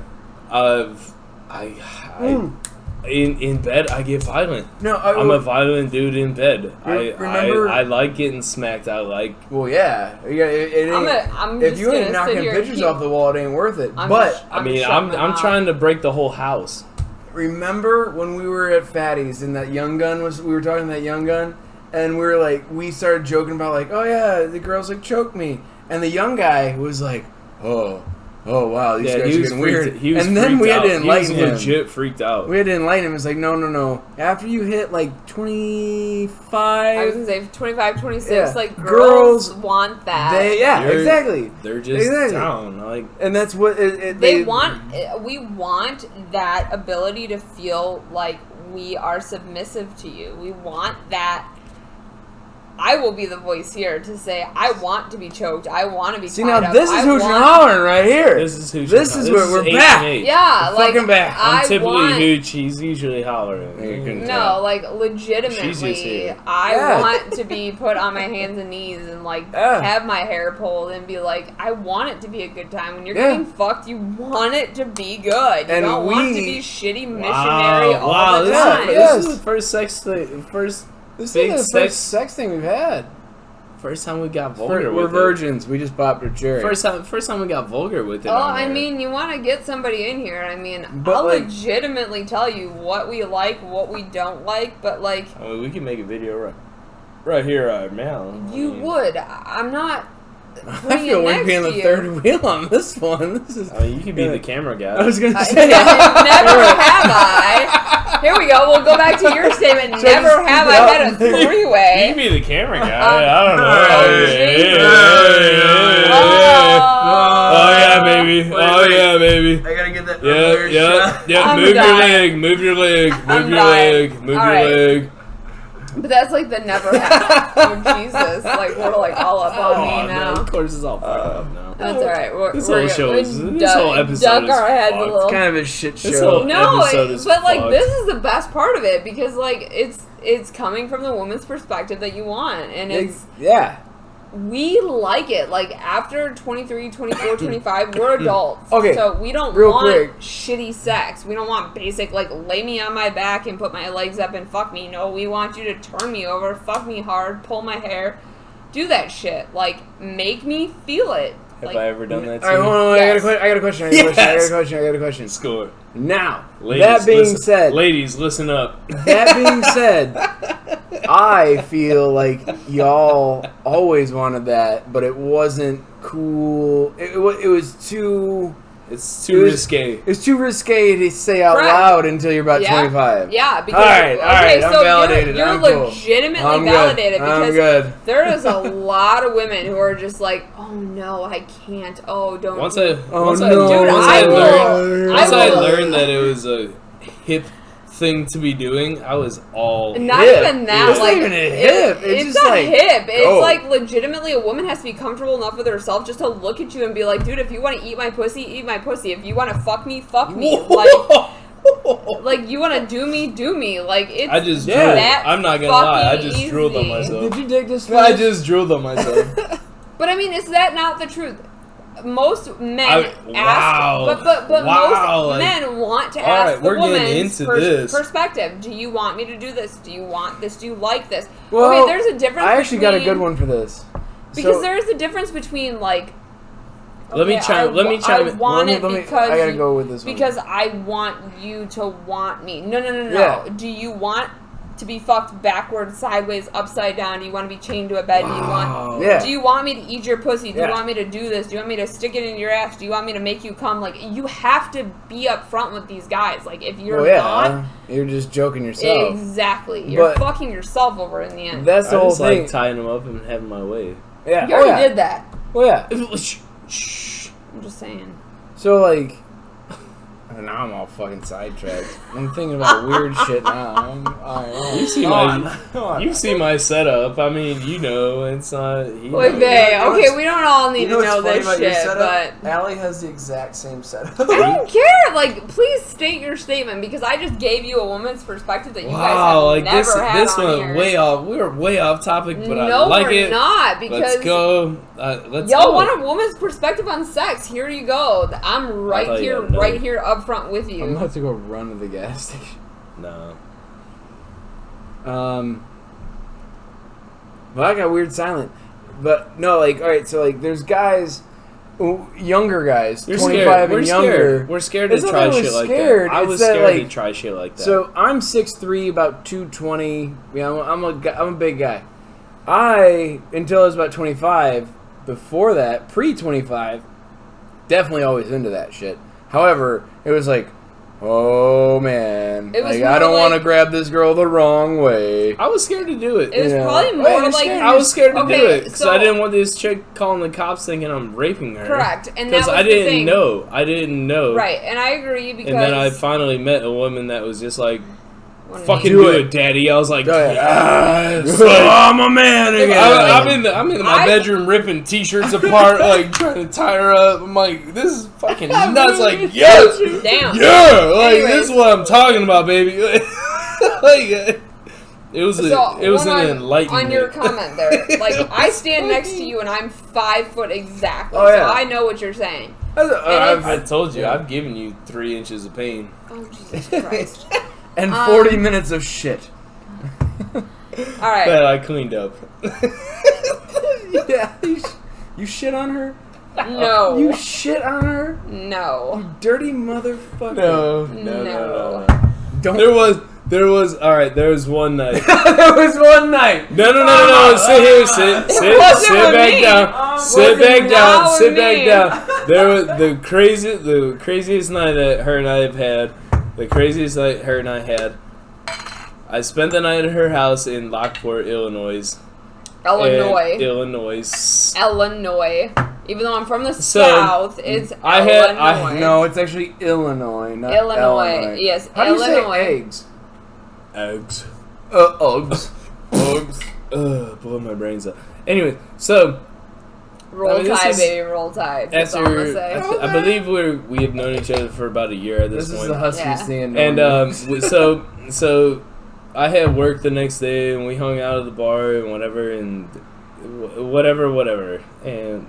[SPEAKER 2] In bed I get violent.
[SPEAKER 3] No,
[SPEAKER 2] I'm a violent dude in bed.
[SPEAKER 3] Remember-
[SPEAKER 2] I like getting smacked. I like.
[SPEAKER 3] well, yeah.
[SPEAKER 1] I'm
[SPEAKER 3] If
[SPEAKER 1] just
[SPEAKER 3] you ain't
[SPEAKER 1] gonna
[SPEAKER 3] knocking
[SPEAKER 1] sit here and
[SPEAKER 3] pictures
[SPEAKER 1] keep-
[SPEAKER 3] off the wall, it ain't worth it.
[SPEAKER 1] I'm
[SPEAKER 3] But
[SPEAKER 1] just-
[SPEAKER 2] I mean,
[SPEAKER 1] shutting
[SPEAKER 2] I'm
[SPEAKER 1] my mouth.
[SPEAKER 2] trying to break the whole house.
[SPEAKER 3] remember when we were at Fatty's and that young gun we were talking to that young gun, and we were like, we started joking about like, oh yeah, the girls like choke me, and the young guy was like, oh wow, these guys are getting weird. And then we had to enlighten
[SPEAKER 2] He
[SPEAKER 3] him.
[SPEAKER 2] was legit freaked out.
[SPEAKER 3] We had to enlighten him. It's like, no. After you hit like 25,
[SPEAKER 1] I was gonna say 25, 26.
[SPEAKER 3] Yeah.
[SPEAKER 1] Like
[SPEAKER 3] Girls,
[SPEAKER 1] girls want that.
[SPEAKER 3] exactly.
[SPEAKER 2] They're just
[SPEAKER 3] Exactly.
[SPEAKER 2] down. Like
[SPEAKER 3] And that's what
[SPEAKER 1] They want. We want that ability to feel like we are submissive to you. We want that. I will be the voice here to say I want to be choked. I want to be.
[SPEAKER 3] See
[SPEAKER 1] tied
[SPEAKER 3] now,
[SPEAKER 1] up.
[SPEAKER 3] this is
[SPEAKER 1] I
[SPEAKER 3] hooch and
[SPEAKER 1] want-
[SPEAKER 3] hollering right here.
[SPEAKER 2] this is who.
[SPEAKER 3] This is where we're
[SPEAKER 2] 8
[SPEAKER 3] back.
[SPEAKER 2] and 8.
[SPEAKER 1] Yeah,
[SPEAKER 3] We're
[SPEAKER 1] like
[SPEAKER 3] fucking back.
[SPEAKER 2] I'm
[SPEAKER 1] I
[SPEAKER 2] typically
[SPEAKER 1] want.
[SPEAKER 2] hooch. He's usually hollering.
[SPEAKER 3] You can
[SPEAKER 1] No,
[SPEAKER 3] tell.
[SPEAKER 1] like
[SPEAKER 2] She's just
[SPEAKER 1] legitimately,
[SPEAKER 2] here.
[SPEAKER 1] I
[SPEAKER 3] Yeah.
[SPEAKER 1] want to be put on my hands and knees and like
[SPEAKER 3] Yeah.
[SPEAKER 1] have my hair pulled and be like, I want it to be a good time. When you're
[SPEAKER 3] Yeah.
[SPEAKER 1] getting fucked, you want it to be good. You
[SPEAKER 3] And
[SPEAKER 1] don't want it to
[SPEAKER 3] we-
[SPEAKER 1] be shitty missionary all
[SPEAKER 2] Wow,
[SPEAKER 1] the
[SPEAKER 2] this,
[SPEAKER 1] time.
[SPEAKER 3] Yeah.
[SPEAKER 2] this is the first sex thing. First
[SPEAKER 3] This is the first sex thing we've had.
[SPEAKER 2] First time we got vulgar
[SPEAKER 3] We're
[SPEAKER 2] with
[SPEAKER 3] virgins. We just popped a cherry.
[SPEAKER 2] it. First time we got vulgar with it.
[SPEAKER 1] Oh,
[SPEAKER 2] on
[SPEAKER 1] I
[SPEAKER 2] there.
[SPEAKER 1] mean, you want to get somebody in here. I mean,
[SPEAKER 3] But,
[SPEAKER 1] I'll
[SPEAKER 3] like-
[SPEAKER 1] legitimately tell you what we like, what we don't like, but like,
[SPEAKER 2] I mean, we can make a video right here right now.
[SPEAKER 1] you would. I'm not.
[SPEAKER 3] I
[SPEAKER 1] putting
[SPEAKER 3] feel
[SPEAKER 1] it
[SPEAKER 3] we're
[SPEAKER 1] next
[SPEAKER 3] being
[SPEAKER 1] to
[SPEAKER 3] the
[SPEAKER 1] you.
[SPEAKER 3] third wheel on this one. This is.
[SPEAKER 2] I mean, you could be the camera guy.
[SPEAKER 3] I was gonna
[SPEAKER 1] I-
[SPEAKER 3] say.
[SPEAKER 1] never have I. Here we go. We'll go back to your statement.
[SPEAKER 3] So
[SPEAKER 1] Never
[SPEAKER 3] just
[SPEAKER 1] have
[SPEAKER 3] keep
[SPEAKER 1] I
[SPEAKER 3] it
[SPEAKER 1] had a
[SPEAKER 3] up.
[SPEAKER 2] You can
[SPEAKER 1] three-way.
[SPEAKER 2] be the camera guy. I don't know.
[SPEAKER 3] Oh,
[SPEAKER 1] Jesus.
[SPEAKER 2] Oh yeah, baby. Oh yeah, baby.
[SPEAKER 3] I gotta get that.
[SPEAKER 2] Yeah,
[SPEAKER 3] earlier
[SPEAKER 2] yeah,
[SPEAKER 3] shot.
[SPEAKER 2] yeah.
[SPEAKER 1] I'm
[SPEAKER 2] Move your
[SPEAKER 1] dying.
[SPEAKER 2] leg. Move your leg.
[SPEAKER 1] I'm
[SPEAKER 2] Move your
[SPEAKER 1] dying.
[SPEAKER 2] leg. Move
[SPEAKER 1] All
[SPEAKER 2] your
[SPEAKER 1] right.
[SPEAKER 2] leg.
[SPEAKER 1] But that's like the never have. Oh, Jesus. Like, we're like all up on me now.
[SPEAKER 2] Of course, it's all fucked up now.
[SPEAKER 1] That's alright.
[SPEAKER 2] This whole show is- this whole episode
[SPEAKER 1] duck
[SPEAKER 2] is
[SPEAKER 1] our heads a
[SPEAKER 2] fucked.
[SPEAKER 1] little.
[SPEAKER 3] Kind of a shit
[SPEAKER 2] This
[SPEAKER 3] show.
[SPEAKER 2] whole-
[SPEAKER 1] No,
[SPEAKER 2] episode is
[SPEAKER 1] but like
[SPEAKER 2] fucked.
[SPEAKER 1] this is the best part of it because like it's coming from the woman's perspective that you want, and it's
[SPEAKER 3] Yeah.
[SPEAKER 1] we like it. Like after 23, 24, 25, we're adults.
[SPEAKER 3] Okay,
[SPEAKER 1] so we don't
[SPEAKER 3] real
[SPEAKER 1] want
[SPEAKER 3] quick.
[SPEAKER 1] shitty sex. We don't want basic like lay me on my back and put my legs up and fuck me. No, we want you to turn me over, fuck me hard, pull my hair, do that shit. Like make me feel it.
[SPEAKER 2] Have
[SPEAKER 1] Like,
[SPEAKER 2] I ever done that to
[SPEAKER 3] All right,
[SPEAKER 2] you?
[SPEAKER 3] hold on.
[SPEAKER 1] Yes.
[SPEAKER 3] I got a question. I got a question.
[SPEAKER 2] Score.
[SPEAKER 3] Now,
[SPEAKER 2] Ladies,
[SPEAKER 3] that being
[SPEAKER 2] listen,
[SPEAKER 3] said,
[SPEAKER 2] ladies, listen up.
[SPEAKER 3] that being said, I feel like y'all always wanted that, but it wasn't cool. It was too.
[SPEAKER 2] It's too risque.
[SPEAKER 3] It's too risque to say out
[SPEAKER 1] Correct.
[SPEAKER 3] loud until you're about 25.
[SPEAKER 1] Yeah, because
[SPEAKER 3] all right,
[SPEAKER 1] okay,
[SPEAKER 3] I'm
[SPEAKER 1] so
[SPEAKER 3] validated.
[SPEAKER 1] you're
[SPEAKER 3] I'm cool.
[SPEAKER 1] legitimately
[SPEAKER 3] I'm
[SPEAKER 1] validated
[SPEAKER 3] good. I'm
[SPEAKER 1] because
[SPEAKER 3] good.
[SPEAKER 1] there is a lot of women who are just like, oh no, I can't. Oh, don't.
[SPEAKER 2] Once I learned that it was a hip thing to be doing, I was all
[SPEAKER 1] not
[SPEAKER 3] hip.
[SPEAKER 1] even that.
[SPEAKER 3] It's
[SPEAKER 1] like,
[SPEAKER 3] not even a hip. It's just
[SPEAKER 1] not
[SPEAKER 3] like,
[SPEAKER 1] hip. It's
[SPEAKER 3] go.
[SPEAKER 1] like legitimately a woman has to be comfortable enough with herself just to look at you and be like, dude, if you want to eat my pussy, eat my pussy. If you want to fuck me, fuck me. Like you want to do me. Like it's
[SPEAKER 2] I just
[SPEAKER 1] that
[SPEAKER 2] drooled. I'm not gonna lie. I just
[SPEAKER 1] easy.
[SPEAKER 2] drooled on myself.
[SPEAKER 3] Did you dig this?
[SPEAKER 2] I just drooled on myself.
[SPEAKER 1] But I mean, is that not the truth? Most men ask,
[SPEAKER 2] wow.
[SPEAKER 1] but
[SPEAKER 2] Wow,
[SPEAKER 1] most
[SPEAKER 2] like,
[SPEAKER 1] men want to
[SPEAKER 2] all
[SPEAKER 1] ask
[SPEAKER 2] right,
[SPEAKER 1] the
[SPEAKER 2] we're getting
[SPEAKER 1] woman's
[SPEAKER 2] into this.
[SPEAKER 1] perspective. Do you want me to do this? Do you want this? Do you like this?
[SPEAKER 3] Well,
[SPEAKER 1] okay, there's a difference.
[SPEAKER 3] I actually got a good one for this.
[SPEAKER 1] Because there is a difference between like.
[SPEAKER 2] Let me chime.
[SPEAKER 1] I want it because
[SPEAKER 3] I gotta go with this one.
[SPEAKER 1] because I want you to want me. No.
[SPEAKER 3] Yeah.
[SPEAKER 1] Do you want to be fucked backwards, sideways, upside down? Do you want to be chained to a bed?
[SPEAKER 2] Wow.
[SPEAKER 3] Yeah.
[SPEAKER 1] Do you want me to eat your pussy? Do
[SPEAKER 3] Yeah.
[SPEAKER 1] you want me to do this? Do you want me to stick it in your ass? Do you want me to make you come? Like, you have to be upfront with these guys. Like, if you're not,
[SPEAKER 3] you're just joking yourself.
[SPEAKER 1] exactly, you're
[SPEAKER 3] But
[SPEAKER 1] fucking yourself over in the end.
[SPEAKER 3] That's the
[SPEAKER 2] I
[SPEAKER 3] whole
[SPEAKER 2] just
[SPEAKER 3] thing.
[SPEAKER 2] like tying them up and having my way.
[SPEAKER 3] Yeah.
[SPEAKER 1] You already did that.
[SPEAKER 3] Well, yeah.
[SPEAKER 1] I'm just saying.
[SPEAKER 3] So like, now I'm all fucking sidetracked. I'm thinking about weird shit now.
[SPEAKER 2] You see my setup. I mean, you know, it's not.
[SPEAKER 1] Wait, babe. Okay, we don't all need to know this shit, but
[SPEAKER 4] Allie has the exact same setup.
[SPEAKER 1] I don't care. Like, please state your statement because I just gave you a woman's perspective that you guys have
[SPEAKER 2] like
[SPEAKER 1] never had
[SPEAKER 2] this
[SPEAKER 1] on
[SPEAKER 2] went
[SPEAKER 1] here.
[SPEAKER 2] way off. We were way off topic, but
[SPEAKER 1] No,
[SPEAKER 2] I like
[SPEAKER 1] we're
[SPEAKER 2] it.
[SPEAKER 1] not because
[SPEAKER 2] Let's go. Let's
[SPEAKER 1] y'all
[SPEAKER 2] go.
[SPEAKER 1] want a woman's perspective on sex. Here you go. I'm right here up front with you.
[SPEAKER 3] I'm about to go run to the gas station.
[SPEAKER 2] No.
[SPEAKER 3] Well, I got weird silent. But no, like, all right, so like, there's guys, younger guys,
[SPEAKER 2] You're
[SPEAKER 3] 25
[SPEAKER 2] scared.
[SPEAKER 3] and younger.
[SPEAKER 2] Scared. We're scared to
[SPEAKER 3] It's not
[SPEAKER 2] try
[SPEAKER 3] that we're
[SPEAKER 2] shit like
[SPEAKER 3] scared,
[SPEAKER 2] that. I
[SPEAKER 3] it's
[SPEAKER 2] was
[SPEAKER 3] that,
[SPEAKER 2] scared to
[SPEAKER 3] like-
[SPEAKER 2] try shit like that.
[SPEAKER 3] So I'm 6'3", about 220. Yeah, I'm a big guy. Until I was about 25, before that, pre-25, definitely always into that shit. However, it was like, oh man,
[SPEAKER 1] It was
[SPEAKER 3] like,
[SPEAKER 1] more
[SPEAKER 3] I don't
[SPEAKER 1] like-
[SPEAKER 3] want to grab this girl the wrong way.
[SPEAKER 2] I was scared to do it.
[SPEAKER 1] It was
[SPEAKER 3] Yeah.
[SPEAKER 1] probably
[SPEAKER 3] Oh,
[SPEAKER 1] more
[SPEAKER 3] you're
[SPEAKER 1] like
[SPEAKER 3] scared.
[SPEAKER 2] I was scared to do
[SPEAKER 1] Okay,
[SPEAKER 2] it because
[SPEAKER 1] so-
[SPEAKER 2] I didn't want this chick calling the cops thinking I'm raping her.
[SPEAKER 1] correct, and that
[SPEAKER 2] Because
[SPEAKER 1] was
[SPEAKER 2] I
[SPEAKER 1] the
[SPEAKER 2] didn't
[SPEAKER 1] thing.
[SPEAKER 2] know. I didn't know.
[SPEAKER 1] Right, and I agree because
[SPEAKER 2] And then I finally met a woman that was just like,
[SPEAKER 1] When
[SPEAKER 2] "Fucking
[SPEAKER 3] Do
[SPEAKER 2] do
[SPEAKER 3] it.
[SPEAKER 2] it, daddy." I was like,
[SPEAKER 3] Go ahead.
[SPEAKER 2] "Yes."
[SPEAKER 3] Oh,
[SPEAKER 2] Like,
[SPEAKER 3] I'm a man again.
[SPEAKER 2] I'm in my bedroom ripping t-shirts apart, like trying to tie her up. I'm like, this is fucking nuts. Like, yes,
[SPEAKER 1] Damn.
[SPEAKER 2] yeah, like
[SPEAKER 1] Anyways.
[SPEAKER 2] this is what I'm talking about, baby. Like, it was
[SPEAKER 1] one
[SPEAKER 2] an enlightenment.
[SPEAKER 1] on your comment there. Like, I stand next to you and I'm 5 foot exactly,
[SPEAKER 3] Oh, yeah.
[SPEAKER 1] so I know what you're saying.
[SPEAKER 2] I told you, I've given you 3 inches of pain.
[SPEAKER 1] Oh Jesus Christ!
[SPEAKER 3] and 40 minutes of shit.
[SPEAKER 1] All right.
[SPEAKER 2] That I cleaned up.
[SPEAKER 3] Yeah, you shit on her?
[SPEAKER 1] No.
[SPEAKER 3] You shit on her?
[SPEAKER 1] No.
[SPEAKER 3] Dirty motherfucker.
[SPEAKER 2] No.
[SPEAKER 3] Don't.
[SPEAKER 2] There was one night.
[SPEAKER 3] There was one night.
[SPEAKER 2] No. Sit here. Sit
[SPEAKER 1] wasn't with
[SPEAKER 2] back
[SPEAKER 1] me.
[SPEAKER 2] down. Sit
[SPEAKER 1] Wasn't
[SPEAKER 2] back
[SPEAKER 1] not
[SPEAKER 2] down.
[SPEAKER 1] with
[SPEAKER 2] Sit
[SPEAKER 1] me.
[SPEAKER 2] back down. There was the craziest night that her and I have had. The craziest night her and I had. I spent the night at her house in Lockport, Illinois.
[SPEAKER 1] Illinois.
[SPEAKER 2] Illinois.
[SPEAKER 1] Even though I'm from the South, it's
[SPEAKER 2] I
[SPEAKER 1] Illinois.
[SPEAKER 3] No, it's actually Illinois, not
[SPEAKER 1] Illinois. Yes,
[SPEAKER 3] How do you
[SPEAKER 1] Illinois.
[SPEAKER 3] say eggs?
[SPEAKER 2] Eggs.
[SPEAKER 3] Uggs.
[SPEAKER 2] Bugs. Blow my brains out. Anyway, so
[SPEAKER 1] Roll
[SPEAKER 2] this
[SPEAKER 1] Tide,
[SPEAKER 2] is-
[SPEAKER 1] baby, roll tide. That's all I'm gonna say.
[SPEAKER 2] I believe we have known each other for about a year at this
[SPEAKER 3] This is
[SPEAKER 2] point.
[SPEAKER 3] the huskiest
[SPEAKER 1] Yeah.
[SPEAKER 3] thing.
[SPEAKER 2] And so I had work the next day, and we hung out at the bar and whatever, and whatever, and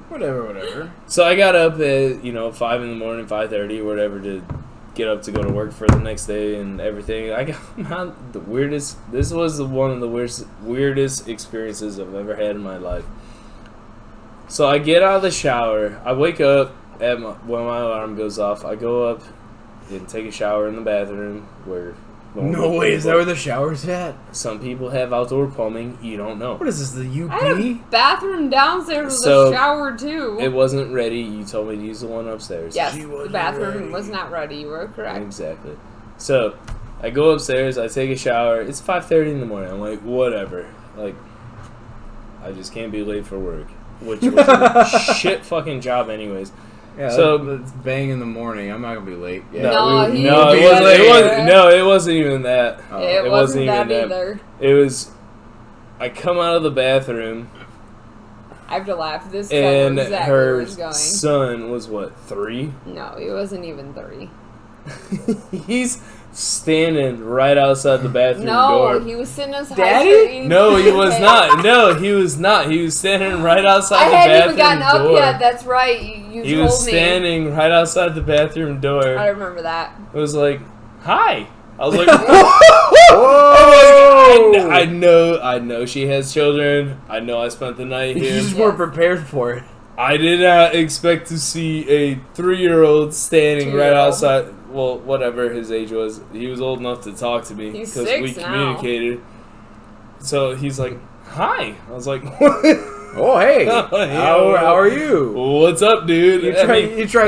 [SPEAKER 3] whatever.
[SPEAKER 2] so I got up at 5 in the morning, 5:30, whatever, to get up to go to work for the next day and everything. I got not the weirdest. This was one of the weirdest experiences I've ever had in my life. So I get out of the shower. I wake up when my alarm goes off. I go up and take a shower in the bathroom where
[SPEAKER 3] No way, is that where the shower's at?
[SPEAKER 2] Some people have outdoor plumbing. You don't know.
[SPEAKER 3] What is this, the UP?
[SPEAKER 1] I had a bathroom downstairs with
[SPEAKER 2] So,
[SPEAKER 1] a shower too.
[SPEAKER 2] It wasn't ready. You told me to use the one upstairs.
[SPEAKER 1] Yes, the bathroom was not ready. You were correct.
[SPEAKER 2] Exactly. So, I go upstairs. I take a shower. It's 5:30 in the morning. I'm like, whatever. Like, I just can't be late for work, which was a shit fucking job, anyways.
[SPEAKER 3] Yeah,
[SPEAKER 2] so
[SPEAKER 3] it's bang in the morning. I'm not gonna be late. Yeah.
[SPEAKER 2] It wasn't even that.
[SPEAKER 1] It wasn't that either.
[SPEAKER 2] It was. I come out of the bathroom.
[SPEAKER 1] I have to laugh. This
[SPEAKER 2] and
[SPEAKER 1] exactly
[SPEAKER 2] her
[SPEAKER 1] where it's going.
[SPEAKER 2] son was what, 3?
[SPEAKER 1] No, he wasn't even 3.
[SPEAKER 2] He's standing right outside the bathroom door.
[SPEAKER 1] No, he was sitting on his
[SPEAKER 3] Daddy?
[SPEAKER 2] No, he was not. No, he was not. He was standing right outside the bathroom door.
[SPEAKER 1] I hadn't even gotten up yet. That's right. You
[SPEAKER 2] he
[SPEAKER 1] told
[SPEAKER 2] was standing
[SPEAKER 1] me.
[SPEAKER 2] right outside the bathroom door.
[SPEAKER 1] I remember that.
[SPEAKER 2] It was like, hi. I was like,
[SPEAKER 3] whoa!
[SPEAKER 2] I know she has children. I know I spent the night here.
[SPEAKER 3] You just weren't prepared for it.
[SPEAKER 2] I did not expect to see a 3-year-old standing right outside. Well, whatever his age was. He was old enough to talk to me because we communicated. So he's like, hi. I was like,
[SPEAKER 3] oh, hey. How are you?
[SPEAKER 2] What's up, dude?
[SPEAKER 3] You try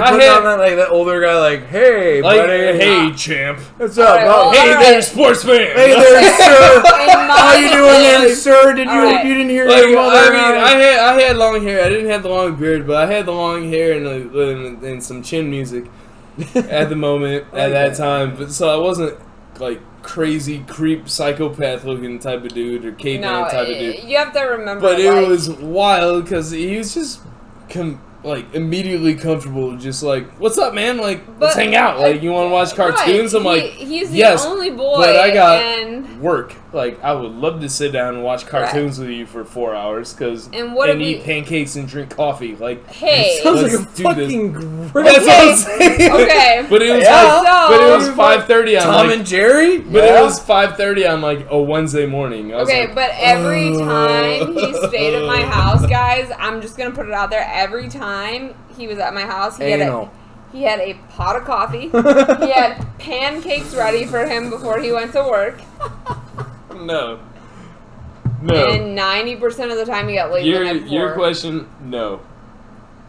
[SPEAKER 3] putting on that older guy like, hey, buddy.
[SPEAKER 2] Hey, champ.
[SPEAKER 3] What's up?
[SPEAKER 2] Hey there, sports fan.
[SPEAKER 3] Hey there, sir. How you doing there, sir? You didn't hear your mother?
[SPEAKER 2] I had long hair. I didn't have the long beard, but I had the long hair and some chin music at the moment, at that time. But so I wasn't like crazy creep psychopath looking type of dude or caveman type of dude.
[SPEAKER 1] You have to remember,
[SPEAKER 2] but it was wild because he was just immediately comfortable, just like, what's up, man? Like, let's hang out. Like, you want to watch cartoons? I'm like,
[SPEAKER 1] he's the
[SPEAKER 2] yes,
[SPEAKER 1] only boy,
[SPEAKER 2] but I got work. Like, I would love to sit down and watch cartoons with you for 4 hours and eat pancakes and drink coffee. Like,
[SPEAKER 1] hey,
[SPEAKER 3] sounds like a fucking great.
[SPEAKER 2] That's what I'm saying.
[SPEAKER 1] Okay,
[SPEAKER 2] but it was 5:30 on
[SPEAKER 3] Tom and Jerry.
[SPEAKER 2] But it was 5:30 on like a Wednesday morning.
[SPEAKER 1] Okay, but every time he stayed at my house, guys, I'm just gonna put it out there. Every time he was at my house, he had a pot of coffee. He had pancakes ready for him before he went to work.
[SPEAKER 2] No.
[SPEAKER 1] And 90% of the time he got late.
[SPEAKER 2] Your question, no.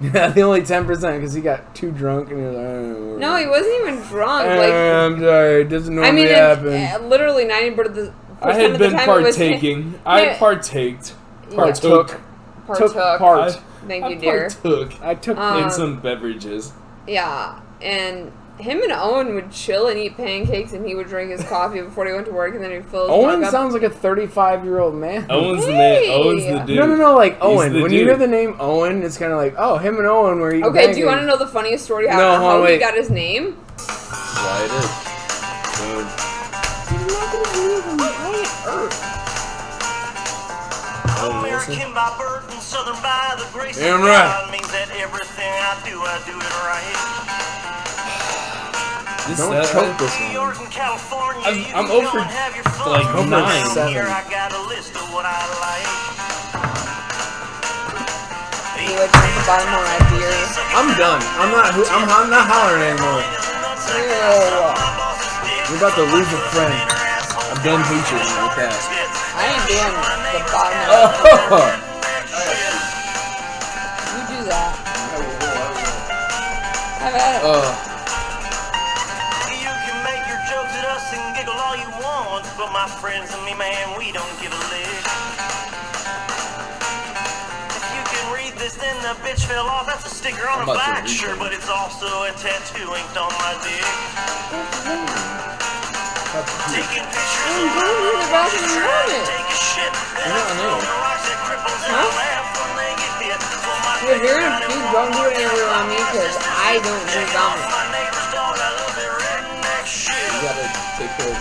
[SPEAKER 3] Yeah, the only 10% because he got too drunk and he was like,
[SPEAKER 1] no, he wasn't even drunk.
[SPEAKER 3] I'm sorry, it doesn't normally happen.
[SPEAKER 1] Literally 90% of the time
[SPEAKER 2] I had been partaking. I partaked.
[SPEAKER 3] Partook.
[SPEAKER 1] Thank you, dear.
[SPEAKER 2] I took in some beverages.
[SPEAKER 1] Yeah, and him and Owen would chill and eat pancakes, and he would drink his coffee before he went to work, and then he'd fill his mug up.
[SPEAKER 3] Owen sounds like a 35-year-old man.
[SPEAKER 2] Owen's the man. Owen's the dude.
[SPEAKER 3] No, like Owen. When you hear the name Owen, it's kind of like, oh, him and Owen were eating pancakes.
[SPEAKER 1] Do you want to know the funniest story how he got his name?
[SPEAKER 2] Why it is.
[SPEAKER 1] He's not going to believe him. Planet Earth.
[SPEAKER 5] American by birth and Southern by the grace of
[SPEAKER 3] God
[SPEAKER 5] means that everything I do it right.
[SPEAKER 3] Don't choke this one.
[SPEAKER 5] New York and California,
[SPEAKER 2] I'm over like 9.
[SPEAKER 5] Here I got a list of what I like.
[SPEAKER 1] You would drink the bottom of my beer.
[SPEAKER 3] I'm done. I'm not hollering anymore. You're about to lose a friend. I'm done teaching with that.
[SPEAKER 1] I ain't doing the bottom of my beer. You do that. I've had it.
[SPEAKER 5] You can make your jokes at us and giggle all you want, but my friends and me, man, we don't give a lick. If you can read this, then the bitch fell off. That's a sticker on a black shirt, but it's also a tattoo inked on my dick. Taking pictures of my mama, she's trying to take a shit. Then I throw the rocks that cripples and I laugh when they get hit.
[SPEAKER 1] If you're gonna puke, don't do it anywhere around me because I don't do vomit.